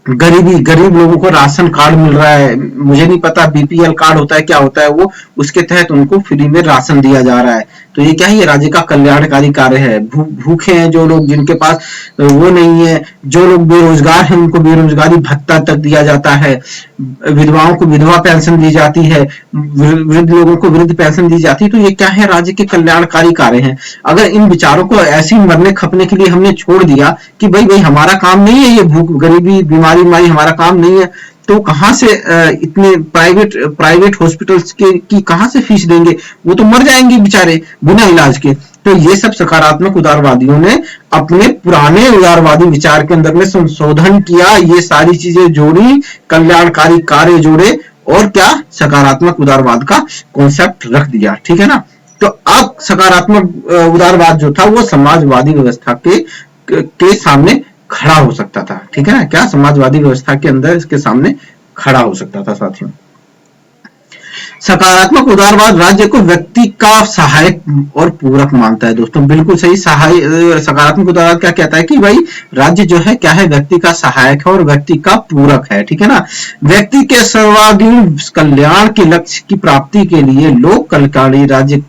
S1: गरीब लोगों को राशन कार्ड मिल रहा है, मुझे नहीं पता बीपीएल कार्ड होता है क्या होता है वो, उसके तहत उनको फ्री में राशन दिया जा रहा है। तो ये क्या है, ये राज्य का कल्याणकारी कार्य है। भूखे हैं जो लोग, जिनके पास वो नहीं है, जो लोग बेरोजगार हैं उनको बेरोजगारी भत्ता तक दिया जाता है, विधवाओं को विधवा पेंशन दी जाती है, वृद्ध लोगों को वृद्ध पेंशन दी जाती है। तो ये क्या है, राज्य के कल्याणकारी कार्य हैं। अगर इन विचारों को ऐसे ही मरने खपने के लिए हमने छोड़ दिया कि भाई हमारा काम नहीं है, ये भूख गरीबी बीमारी हमारा काम नहीं है, तो कहां से इतने प्राइवेट हॉस्पिटल्स की कहां से फीस देंगे, वो तो मर जाएंगे बेचारे बिना इलाज के। तो ये सब सकारात्मक उदारवादियों ने अपने पुराने उदारवादी विचार के अंदर में संशोधन किया, ये सारी चीजें जोड़ी, कल्याणकारी कार्य जोड़े, और क्या, सकारात्मक उदारवाद का कॉन्सेप्ट रख दिया, ठीक है ना। तो अब सकारात्मक उदारवाद जो था वो समाजवादी व्यवस्था के सामने खड़ा हो सकता था, ठीक है ना। क्या, समाजवादी व्यवस्था के अंदर इसके सामने खड़ा हो सकता था साथियों। सकारात्मक उदारवाद राज्य को व्यक्ति का सहायक और पूरक मानता है दोस्तों, बिल्कुल सही। सकारात्मक उदारवाद क्या कहता है कि भाई राज्य जो है क्या है, व्यक्ति का सहायक है और व्यक्ति का पूरक है, ठीक है ना। व्यक्ति के सर्वांगीण कल्याण के लक्ष्य की प्राप्ति के लिए लोक कल्याणकारी राज्य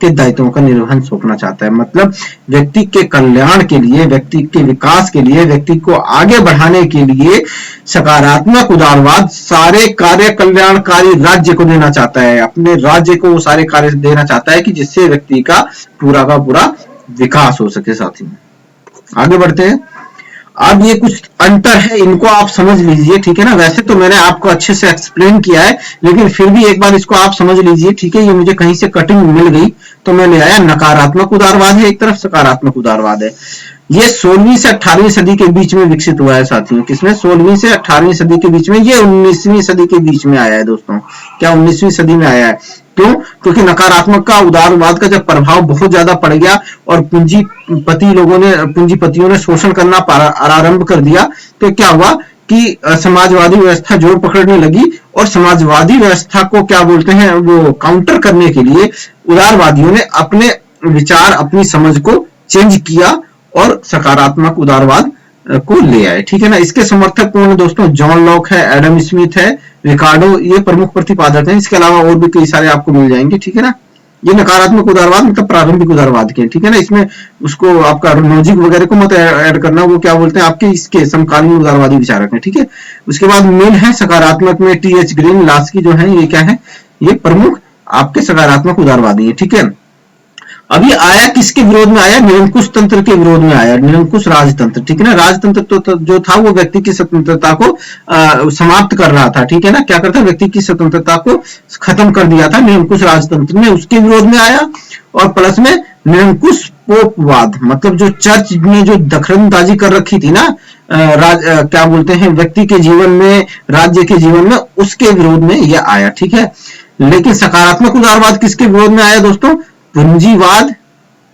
S1: के दायित्वों का निर्वहन सौंपना चाहता है। मतलब व्यक्ति के कल्याण के लिए, व्यक्ति के विकास के लिए, व्यक्ति को आगे बढ़ाने के लिए सकारात्मक उदारवाद सारे कार्य कल्याणकारी राज्य को देना चाहता है, अपने राज्य को वो सारे कार्य देना चाहता है कि जिससे व्यक्ति का पूरा विकास हो सके। साथी आगे बढ़ते हैं। अब ये कुछ अंतर है, इनको आप समझ लीजिए, ठीक है ना। वैसे तो मैंने आपको अच्छे से एक्सप्लेन किया है, लेकिन फिर भी एक बार इसको आप समझ लीजिए, ठीक है। ये मुझे कहीं से कटिंग मिल गई तो मैं ले आया। नकारात्मक उदारवाद है एक तरफ, सकारात्मक उदारवाद है। ये 16वीं से 18वीं सदी के बीच में विकसित हुआ है साथियों। किसमें? 16वीं से 18वीं सदी के बीच में। ये 19वीं सदी के बीच में आया है दोस्तों। क्या 19वीं सदी में आया है? क्यों? क्योंकि नकारात्मक का उदारवाद का जब प्रभाव बहुत ज्यादा पड़ गया और पूंजीपतियों ने शोषण करना आरंभ कर दिया, तो क्या हुआ कि समाजवादी व्यवस्था जोर पकड़ने लगी, और समाजवादी व्यवस्था को क्या बोलते हैं, वो काउंटर करने के लिए उदारवादियों ने अपने विचार, अपनी समझ को चेंज किया और सकारात्मक उदारवाद को ले आए, ठीक है ना। इसके समर्थक कौन है दोस्तों? जॉन लॉक है, एडम स्मिथ है, रिकार्डो, ये प्रमुख प्रतिपादक हैं। इसके अलावा और भी कई सारे आपको मिल जाएंगे, ठीक है ना। ये नकारात्मक उदारवाद मतलब प्रारंभिक उदारवाद के, ठीक है ना। इसमें उसको आपका लॉजिक वगैरह को मत ऐड करना, वो क्या बोलते हैं आपके इसके समकालीन उदारवादी विचारक हैं, ठीक है। उसके बाद मिल है सकारात्मक में, टीएच ग्रीन, लास्की जो है, ये क्या है, ये प्रमुख आपके सकारात्मक उदारवादी है, ठीक है। अभी आया किसके विरोध में आया? निरंकुश तंत्र के विरोध में आया, निरंकुश राजतंत्र, ठीक है ना। राजतंत्र तो जो था वो व्यक्ति की स्वतंत्रता को समाप्त कर रहा था, ठीक है ना। क्या करता है? व्यक्ति की स्वतंत्रता को खत्म कर दिया था निरंकुश राजतंत्र ने, उसके विरोध में आया। और प्लस में निरंकुश पोपवाद, मतलब जो चर्च ने जो दखलंदाजी कर रखी थी ना, क्या बोलते हैं, व्यक्ति के जीवन में, राज्य के जीवन में, उसके विरोध में यह आया, ठीक है। लेकिन सकारात्मक उदारवाद किसके विरोध में आया दोस्तों? पूंजीवाद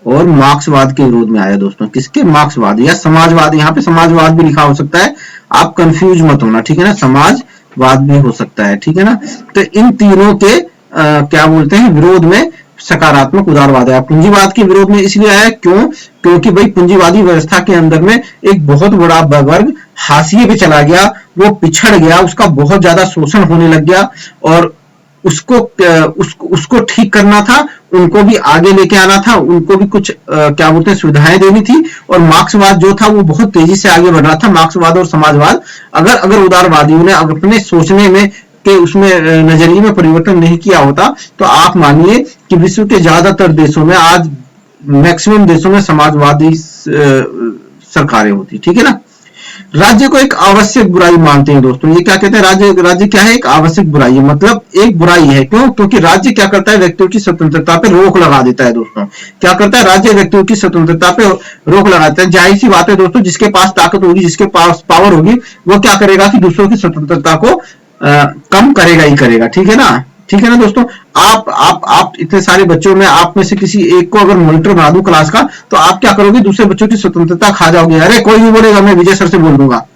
S1: और मार्क्सवाद के विरोध में आया दोस्तों। किसके? मार्क्सवाद या समाजवाद, यहाँ पे समाजवाद भी लिखा हो सकता है, आप कंफ्यूज मत होना, ठीक है ना। समाजवाद भी हो सकता है, ठीक है ना। तो इन तीनों के क्या बोलते हैं, विरोध में सकारात्मक उदारवाद है। पूंजीवाद के विरोध में इसलिए आया, क्यों? क्योंकि भाई पूंजीवादी व्यवस्था के अंदर में एक बहुत बड़ा वर्ग हाशिए पे चला गया, वो पिछड़ गया, उसका बहुत ज्यादा शोषण होने लग गया, और उसको ठीक करना था, उनको भी आगे लेके आना था, उनको भी कुछ क्या बोलते हैं, सुविधाएं देनी थी। और मार्क्सवाद जो था वो बहुत तेजी से आगे बढ़ रहा था। मार्क्सवाद और समाजवाद, अगर उदारवादियों ने अपने सोचने में के उसमें नजरिए में परिवर्तन नहीं किया होता, तो आप मानिए कि विश्व के ज्यादातर देशों में, आज मैक्सिमम देशों में समाजवादी सरकारें होती, ठीक है ना। राज्य को एक आवश्यक बुराई मानते हैं दोस्तों। ये क्या कहते हैं? राज्य क्या है? एक आवश्यक बुराई है, मतलब एक बुराई है। क्यों? क्योंकि राज्य क्या करता है? व्यक्तियों की स्वतंत्रता पे रोक लगा देता है दोस्तों। क्या करता है? राज्य व्यक्तियों की स्वतंत्रता पे रोक लगाता है। जाहिर सी बात है दोस्तों, जिसके पास ताकत होगी, जिसके पास पावर होगी, वो क्या करेगा कि दूसरों की स्वतंत्रता को कम करेगा ही करेगा, ठीक है ना। ठीक है ना दोस्तों। आप इतने सारे बच्चों में आप में से किसी एक को अगर मॉनिटर बना दूं क्लास का, तो आप क्या करोगे, दूसरे बच्चों की स्वतंत्रता खा जाओगे। अरे कोई नहीं बोलेगा, मैं विजय सर से बोल दूंगा,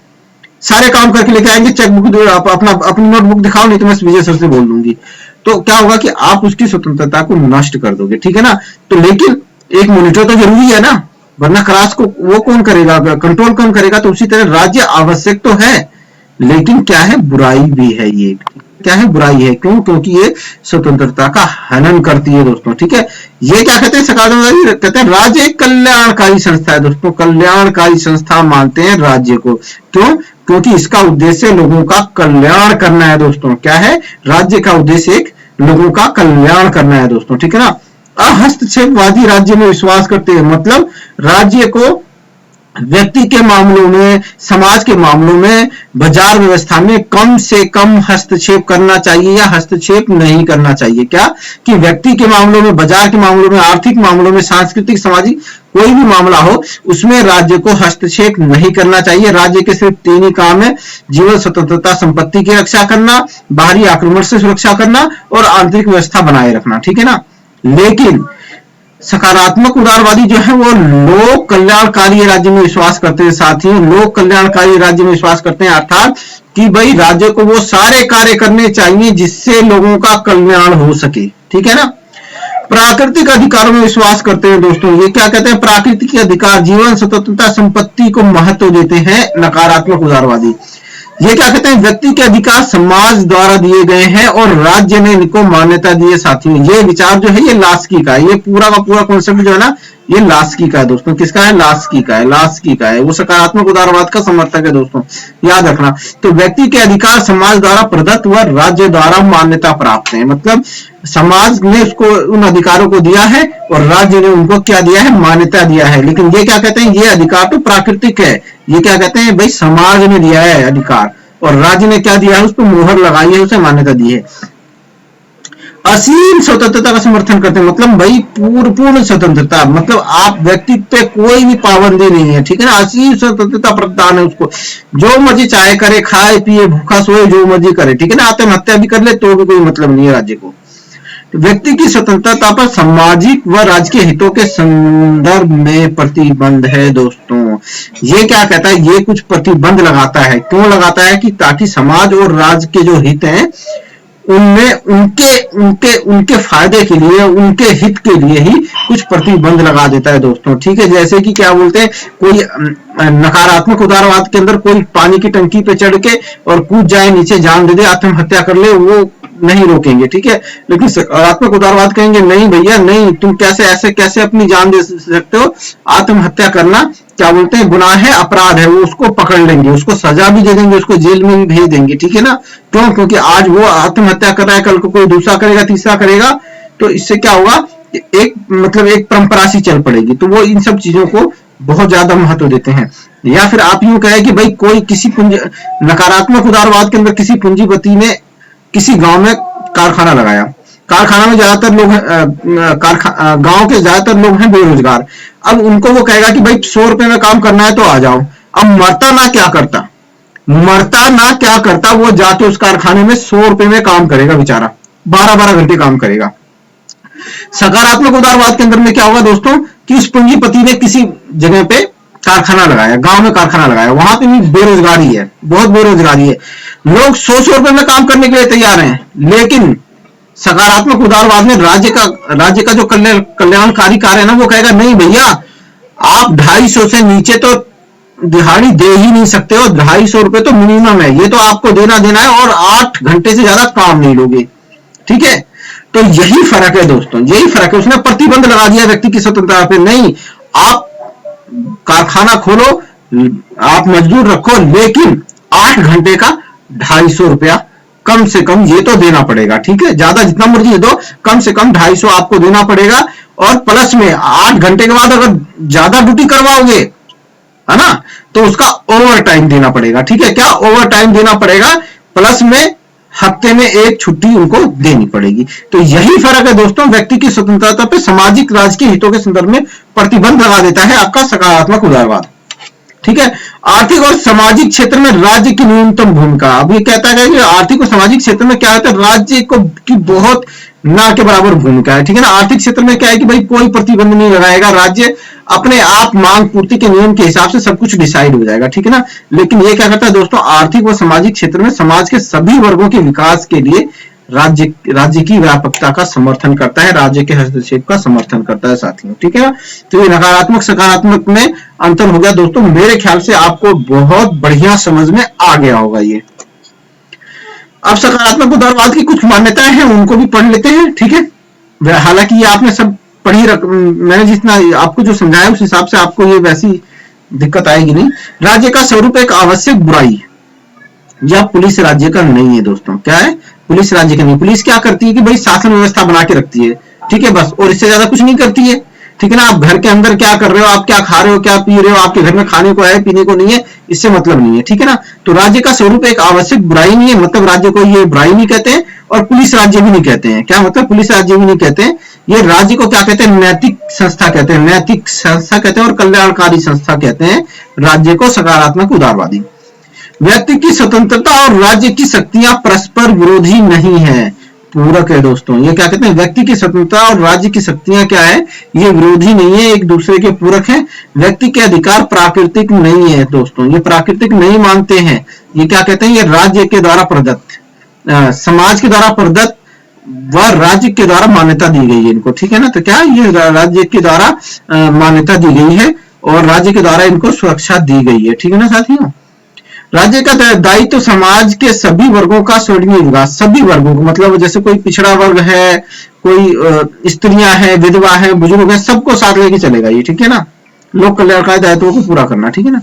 S1: सारे काम करके लेके आएंगे, चेकबुक अपनी नोटबुक दिखाओ, नहीं तो मैं विजय सर से बोल दूंगी। तो क्या होगा कि आप उसकी स्वतंत्रता को नष्ट कर दोगे, ठीक है ना। तो लेकिन एक मॉनिटर तो जरूरी है ना, वरना क्लास को वो कौन करेगा, कंट्रोल कौन करेगा। तो उसी तरह राज्य आवश्यक तो है, लेकिन क्या है, बुराई भी है। ये क्या है, बुराई है। क्यों? क्योंकि ये स्वतंत्रता का हनन करती है दोस्तों, ठीक है। ये क्या कहते हैं, सकारात्मक कहते हैं राज्य एक कल्याणकारी संस्था है दोस्तों, कल्याणकारी संस्था मानते हैं राज्य को। क्यों? क्योंकि इसका उद्देश्य लोगों का कल्याण करना है दोस्तों। क्या है, राज्य का उद्देश्य एक लोगों का कल्याण करना है दोस्तों, ठीक है ना। अहस्तक्षेपवादी राज्य में विश्वास करते हैं, मतलब राज्य को व्यक्ति के मामलों में, समाज के मामलों में, बाजार व्यवस्था में कम से कम हस्तक्षेप करना चाहिए या हस्तक्षेप नहीं करना चाहिए। क्या कि व्यक्ति के मामलों में, बाजार के मामलों में, आर्थिक मामलों में, सांस्कृतिक सामाजिक कोई भी मामला हो, उसमें राज्य को हस्तक्षेप नहीं करना चाहिए। राज्य के सिर्फ 3 ही काम है, जीवन स्वतंत्रता, संपत्ति की रक्षा करना, बाहरी आक्रमण से सुरक्षा करना और आंतरिक व्यवस्था बनाए रखना, ठीक है ना। लेकिन सकारात्मक उदारवादी जो है वो लोक कल्याणकारी राज्य में विश्वास करते हैं। साथियों, लोक कल्याणकारी राज्य में विश्वास करते हैं, अर्थात कि भाई राज्य को वो सारे कार्य करने चाहिए जिससे लोगों का कल्याण हो सके, ठीक है ना। प्राकृतिक अधिकारों में विश्वास करते हैं दोस्तों। ये क्या कहते हैं, प्राकृतिक अधिकार, जीवन स्वतंत्रता, संपत्ति को महत्व देते हैं नकारात्मक उदारवादी। ये क्या कहते हैं, व्यक्ति के अधिकार समाज द्वारा दिए गए हैं और राज्य ने इनको मान्यता दी है। साथियों, ये विचार जो है ये लास्की का है, ये पूरा का पूरा कॉन्सेप्ट जो है ना, ये लास्की का है दोस्तों। किसका है, लास्की का है, लास्की का है। वो सकारात्मक उदारवाद का समर्थक है दोस्तों, याद रखना। तो व्यक्ति के अधिकार समाज द्वारा प्रदत्त व राज्य द्वारा मान्यता प्राप्त है, मतलब समाज ने उसको उन अधिकारों को दिया है और राज्य ने उनको क्या दिया है, मान्यता दिया है। लेकिन ये क्या कहते हैं, ये अधिकार तो प्राकृतिक है। ये क्या कहते हैं भाई, समाज ने दिया है अधिकार और राज्य ने क्या दिया है, उस पर मोहर लगाई है, उसे मान्यता दी है। असीम स्वतंत्रता का समर्थन करते हैं, मतलब भाई पूर्ण स्वतंत्रता, मतलब आप व्यक्ति पे कोई भी पाबंदी नहीं है, ठीक है ना। असीम स्वतंत्रता प्रदान है उसको, जो मर्जी चाहे करे, खाए पिए, भूखा सोए, जो मर्जी करे, ठीक है ना। आत्महत्या भी कर ले तो भी कोई मतलब नहीं है राज्य को। व्यक्ति की स्वतंत्रता पर सामाजिक व राजकीय हितों के संदर्भ में प्रतिबंध है दोस्तों। ये क्या कहता है, ये कुछ प्रतिबंध लगाता है। क्यों लगाता है, कि ताकि समाज और राज्य के जो हित हैं उनमें उनके फायदे के लिए, उनके हित के लिए ही कुछ प्रतिबंध लगा देता है दोस्तों, ठीक है। जैसे कि क्या बोलते हैं, कोई नकारात्मक उदारवाद के अंदर कोई पानी की टंकी पे चढ़ के और कूद जाए नीचे, जान दे दे, आत्महत्या कर ले, वो नहीं रोकेंगे, ठीक है। लेकिन सकारात्मक उदारवाद कहेंगे नहीं भैया नहीं, तुम कैसे अपनी जान दे सकते हो, आत्महत्या करना क्या बोलते हैं, गुनाह है, अपराध है। वो उसको पकड़ लेंगे, उसको सजा भी दे देंगे, उसको जेल में भी भेज देंगे, ठीक है ना। क्यों? क्योंकि आज वो आत्महत्या कर रहा है, कल को कोई दूसरा करेगा, तीसरा करेगा, तो इससे क्या होगा, एक परंपरा सी चल पड़ेगी। तो वो इन सब चीजों को बहुत ज्यादा महत्व देते हैं। या फिर आप यूं कहें कि भाई कोई किसी नकारात्मक उदारवाद के अंदर किसी पूंजीपति ने किसी गांव में कारखाना लगाया, कारखाना में ज्यादातर लोग गांव के ज्यादातर लोग हैं बेरोजगार। अब उनको वो कहेगा कि भाई 100 रुपए में काम करना है तो आ जाओ। अब मरता ना क्या करता, वो जाके उस कारखाने में 100 रुपए में काम करेगा बेचारा, 12-12 घंटे काम करेगा। सकारात्मक उदारवाद के अंदर में क्या होगा दोस्तों, कि उस पूंजीपति ने किसी जगह पे कारखाना लगाया, गांव में कारखाना लगाया, वहां पे भी बेरोजगारी है, बहुत बेरोजगारी है, लोग 100 रुपए में काम करने के लिए तैयार हैं। लेकिन सकारात्मक उदारवाद में राज्य का जो कल्याणकारी कार्य है ना, वो कहेगा नहीं भैया, आप 250 से नीचे तो दिहाड़ी दे ही नहीं सकते हो, 250 रुपए तो मिनिमम है, ये तो आपको देना है और 8 घंटे से ज्यादा काम नहीं लोगे, ठीक है। तो यही फर्क है दोस्तों, यही फर्क है। उसने प्रतिबंध लगा दिया व्यक्ति की स्वतंत्रता पे, नहीं आप कारखाना खोलो, आप मजदूर रखो, लेकिन 8 घंटे का 250 रुपया कम से कम ये तो देना पड़ेगा, ठीक है। ज्यादा जितना मर्जी दो, कम से कम 250 आपको देना पड़ेगा। और प्लस में 8 घंटे के बाद अगर ज्यादा ड्यूटी करवाओगे, है ना, तो उसका ओवर टाइम देना पड़ेगा, ठीक है। क्या ओवर टाइम देना पड़ेगा, प्लस में हफ्ते में 1 छुट्टी उनको देनी पड़ेगी। तो यही फर्क है दोस्तों, व्यक्ति की स्वतंत्रता पे सामाजिक राजकीय हितों के संदर्भ में प्रतिबंध लगा देता है आपका सकारात्मक उदारवाद। ठीक है। आर्थिक और सामाजिक क्षेत्र में राज्य की न्यूनतम भूमिका। अब ये कहता है कि आर्थिक और सामाजिक क्षेत्र में क्या होता है, राज्य को की बहुत ना के बराबर भूमिका है, ठीक है ना। आर्थिक क्षेत्र में क्या है कि भाई कोई प्रतिबंध नहीं लगाएगा, राज्य अपने आप मांग पूर्ति के नियम के हिसाब से सब कुछ डिसाइड हो जाएगा, ठीक है ना। लेकिन ये क्या करता है दोस्तों, आर्थिक और सामाजिक क्षेत्र में समाज के सभी वर्गों के विकास के लिए राज्य की व्यापकता का समर्थन करता है, राज्य के हस्तक्षेप का समर्थन करता है साथियों, ठीक है ना। तो ये नकारात्मक सकारात्मक में अंतर हो गया दोस्तों। मेरे ख्याल से आपको बहुत बढ़िया समझ में आ गया होगा ये। अब सकारात्मक उदारवाद की कुछ मान्यताएं हैं, उनको भी पढ़ लेते हैं, ठीक है। हालांकि ये आपने सब पढ़ी मैंने जितना आपको जो समझाया उस हिसाब से आपको ये वैसी दिक्कत आएगी नहीं। राज्य का स्वरूप एक आवश्यक बुराई, यह पुलिस राज्य का नहीं है दोस्तों। क्या है, पुलिस राज्य का नहीं। पुलिस क्या करती है कि भाई शासन व्यवस्था बना के रखती है, ठीक है, बस, और इससे ज्यादा कुछ नहीं करती है, ठीक है ना। आप घर के अंदर क्या कर रहे हो, आप क्या खा रहे हो, क्या पी रहे हो, आपके घर में खाने को है पीने को नहीं है, इससे मतलब नहीं है, ठीक है ना। तो राज्य का स्वरूप एक आवश्यक बुराई नहीं है, मतलब राज्य को ये बुराई नहीं कहते हैं और पुलिस राज्य भी नहीं कहते हैं। क्या मतलब, पुलिस राज्य भी नहीं कहते हैं, ये राज्य को क्या कहते हैं, नैतिक संस्था कहते हैं, नैतिक संस्था कहते हैं और कल्याणकारी संस्था कहते हैं राज्य को। सकारात्मक उदारवादी, व्यक्ति की स्वतंत्रता और राज्य की शक्तियां परस्पर विरोधी नहीं है, पूरक है दोस्तों। ये क्या कहते हैं, व्यक्ति की स्वतंत्रता और राज्य की शक्तियां क्या है, ये विरोधी नहीं है, एक दूसरे के पूरक है। व्यक्ति के अधिकार प्राकृतिक नहीं है दोस्तों, ये प्राकृतिक नहीं मानते हैं। ये क्या कहते हैं, ये राज्य के द्वारा प्रदत्त, समाज के द्वारा प्रदत्त व राज्य के द्वारा मान्यता दी गई है इनको, ठीक है ना। तो क्या ये राज्य के द्वारा मान्यता दी गई है और राज्य के द्वारा इनको सुरक्षा दी गई है, ठीक है ना साथियों। राज्य का दायित्व तो समाज के सभी वर्गों का स्वर्णीय विकास, सभी वर्गों को, मतलब जैसे कोई पिछड़ा वर्ग है, कोई स्त्रियां हैं, विधवा है, बुजुर्ग है, सबको साथ लेके चलेगा ये, ठीक है ना। लोक कल्याणकारी दायित्वों को पूरा करना, ठीक है ना।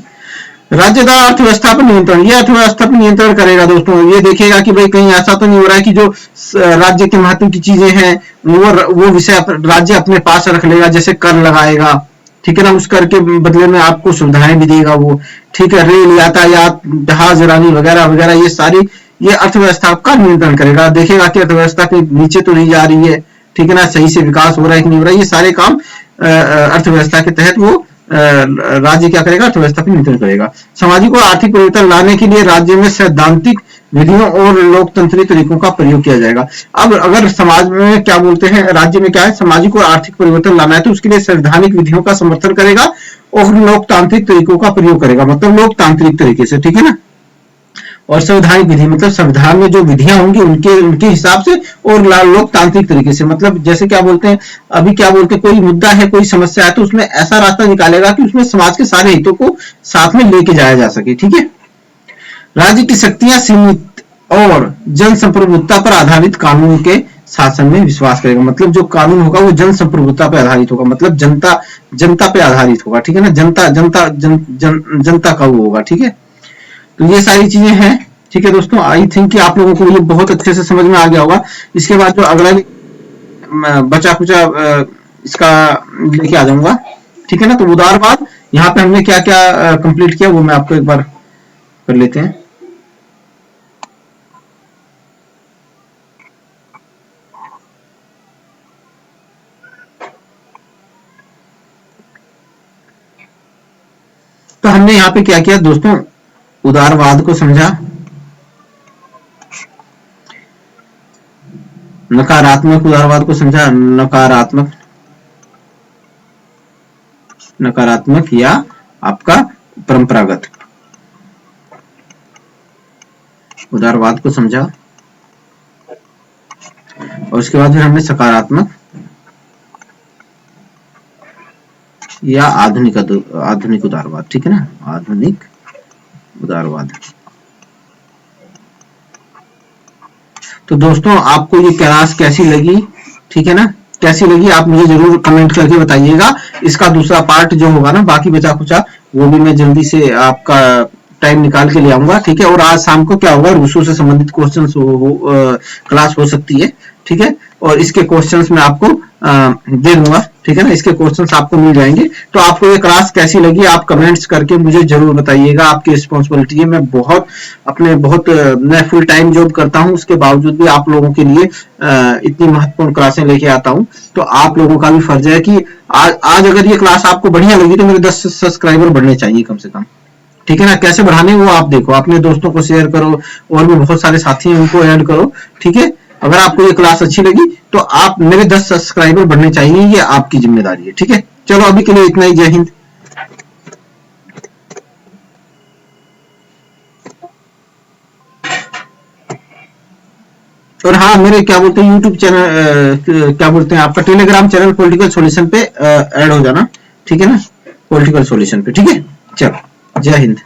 S1: राज्य द्वारा अर्थव्यवस्था पर नियंत्रण, ये अर्थव्यवस्था पर नियंत्रण करेगा दोस्तों। ये देखेगा कि भाई कहीं ऐसा तो नहीं हो रहा है कि जो राज्य के महत्व की चीजें हैं वो विषय राज्य अपने पास रख लेगा, जैसे कर लगाएगा, ठीक है ना। उस कर के बदले में आपको सुविधाएं भी देगा वो, ठीक है। रेल यातायात, जहाज रानी वगैरह वगैरह, ये सारी ये अर्थव्यवस्था का नियंत्रण करेगा। देखेगा कि अर्थव्यवस्था के नीचे तो नहीं जा रही है, ठीक है ना, सही से विकास हो रहा है कि नहीं हो रहा है, ये सारे काम अर्थव्यवस्था के तहत वो राज्य क्या करेगा, अर्थव्यवस्था पर नियंत्रण करेगा। सामाजिक और आर्थिक परिवर्तन लाने के लिए राज्य में सैद्धांतिक विधियों और लोकतंत्रीय तरीकों का प्रयोग किया जाएगा। अब अगर समाज में क्या बोलते हैं, राज्य में क्या है, सामाजिक और आर्थिक परिवर्तन लाना है तो उसके लिए संवैधानिक विधियों का समर्थन करेगा और लोकतांत्रिक तरीकों का प्रयोग करेगा, मतलब लोकतांत्रिक तरीके से, ठीक है ना। और संवैधानिक विधि मतलब संविधान में जो विधियां होंगी उनके हिसाब से, और लोकतांत्रिक तरीके से, मतलब जैसे क्या बोलते हैं, अभी क्या बोलते हैं, कोई मुद्दा है, कोई समस्या है तो उसमें ऐसा रास्ता निकालेगा कि उसमें समाज के सारे हितों को साथ में लेके जाया जा सके, ठीक है। राज्य की शक्तियां सीमित और जन संप्रभुता पर आधारित कानून के शासन में विश्वास करेगा, मतलब जो कानून होगा वो जन संप्रभुता पर आधारित होगा, मतलब जनता पे आधारित होगा, ठीक है ना। जनता का वो होगा, ठीक है। तो ये सारी चीजें हैं, ठीक है दोस्तों। आई थिंक कि आप लोगों को ये बहुत अच्छे से समझ में आ गया होगा। इसके बाद जो अगला बचा कुचा इसका लेके आ जाऊंगा, ठीक है ना। तो उदारवाद, यहाँ पे हमने क्या क्या कंप्लीट किया वो मैं आपको एक बार कर लेते हैं। तो हमने यहाँ पे क्या किया दोस्तों, उदारवाद को समझा, नकारात्मक उदारवाद को समझा, नकारात्मक या आपका परंपरागत उदारवाद को समझा, और उसके बाद फिर हमने सकारात्मक या आधुनिक उदारवाद, ठीक है ना, आधुनिक उदारवाद। तो दोस्तों आपको ये क्लास कैसी लगी, ठीक है ना, कैसी लगी आप मुझे जरूर कमेंट करके बताइएगा। इसका दूसरा पार्ट जो होगा ना, बाकी बचा कुचा, वो भी मैं जल्दी से आपका टाइम निकाल के ले आऊंगा, ठीक है। और आज शाम को क्या होगा, रूसो से संबंधित क्वेश्चंस क्लास हो सकती है, ठीक है। और इसके क्वेश्चंस मैं आपको दे दूंगा, ठीक है ना, इसके क्वेश्चंस आपको मिल जाएंगे। तो आपको ये क्लास कैसी लगी आप कमेंट्स करके मुझे जरूर बताइएगा, आपकी रिस्पॉन्सिबिलिटी है। मैं फुल टाइम जॉब करता हूं, उसके बावजूद भी आप लोगों के लिए इतनी महत्वपूर्ण क्लासें लेके आता हूं। तो आप लोगों का भी फर्ज है कि आज अगर ये क्लास आपको बढ़िया लगी तो मेरे 10 सब्सक्राइबर बढ़ने चाहिए कम से कम, ठीक है ना। कैसे बढ़ाने वो आप देखो, अपने दोस्तों को शेयर करो, और भी बहुत सारे साथी हैं उनको ऐड करो। ठीक है, अगर आपको ये क्लास अच्छी लगी तो आप मेरे 10 सब्सक्राइबर बढ़ने चाहिए, ये आपकी जिम्मेदारी है। ठीक है, चलो अभी के लिए इतना ही। जय हिंद। और हाँ, मेरे क्या बोलते हैं यूट्यूब चैनल, क्या बोलते हैं आपका टेलीग्राम चैनल पॉलिटिकल सॉल्यूशन पे ऐड हो जाना। ठीक है ना, पॉलिटिकल सॉल्यूशन पे। ठीक है, चलो जय हिंद।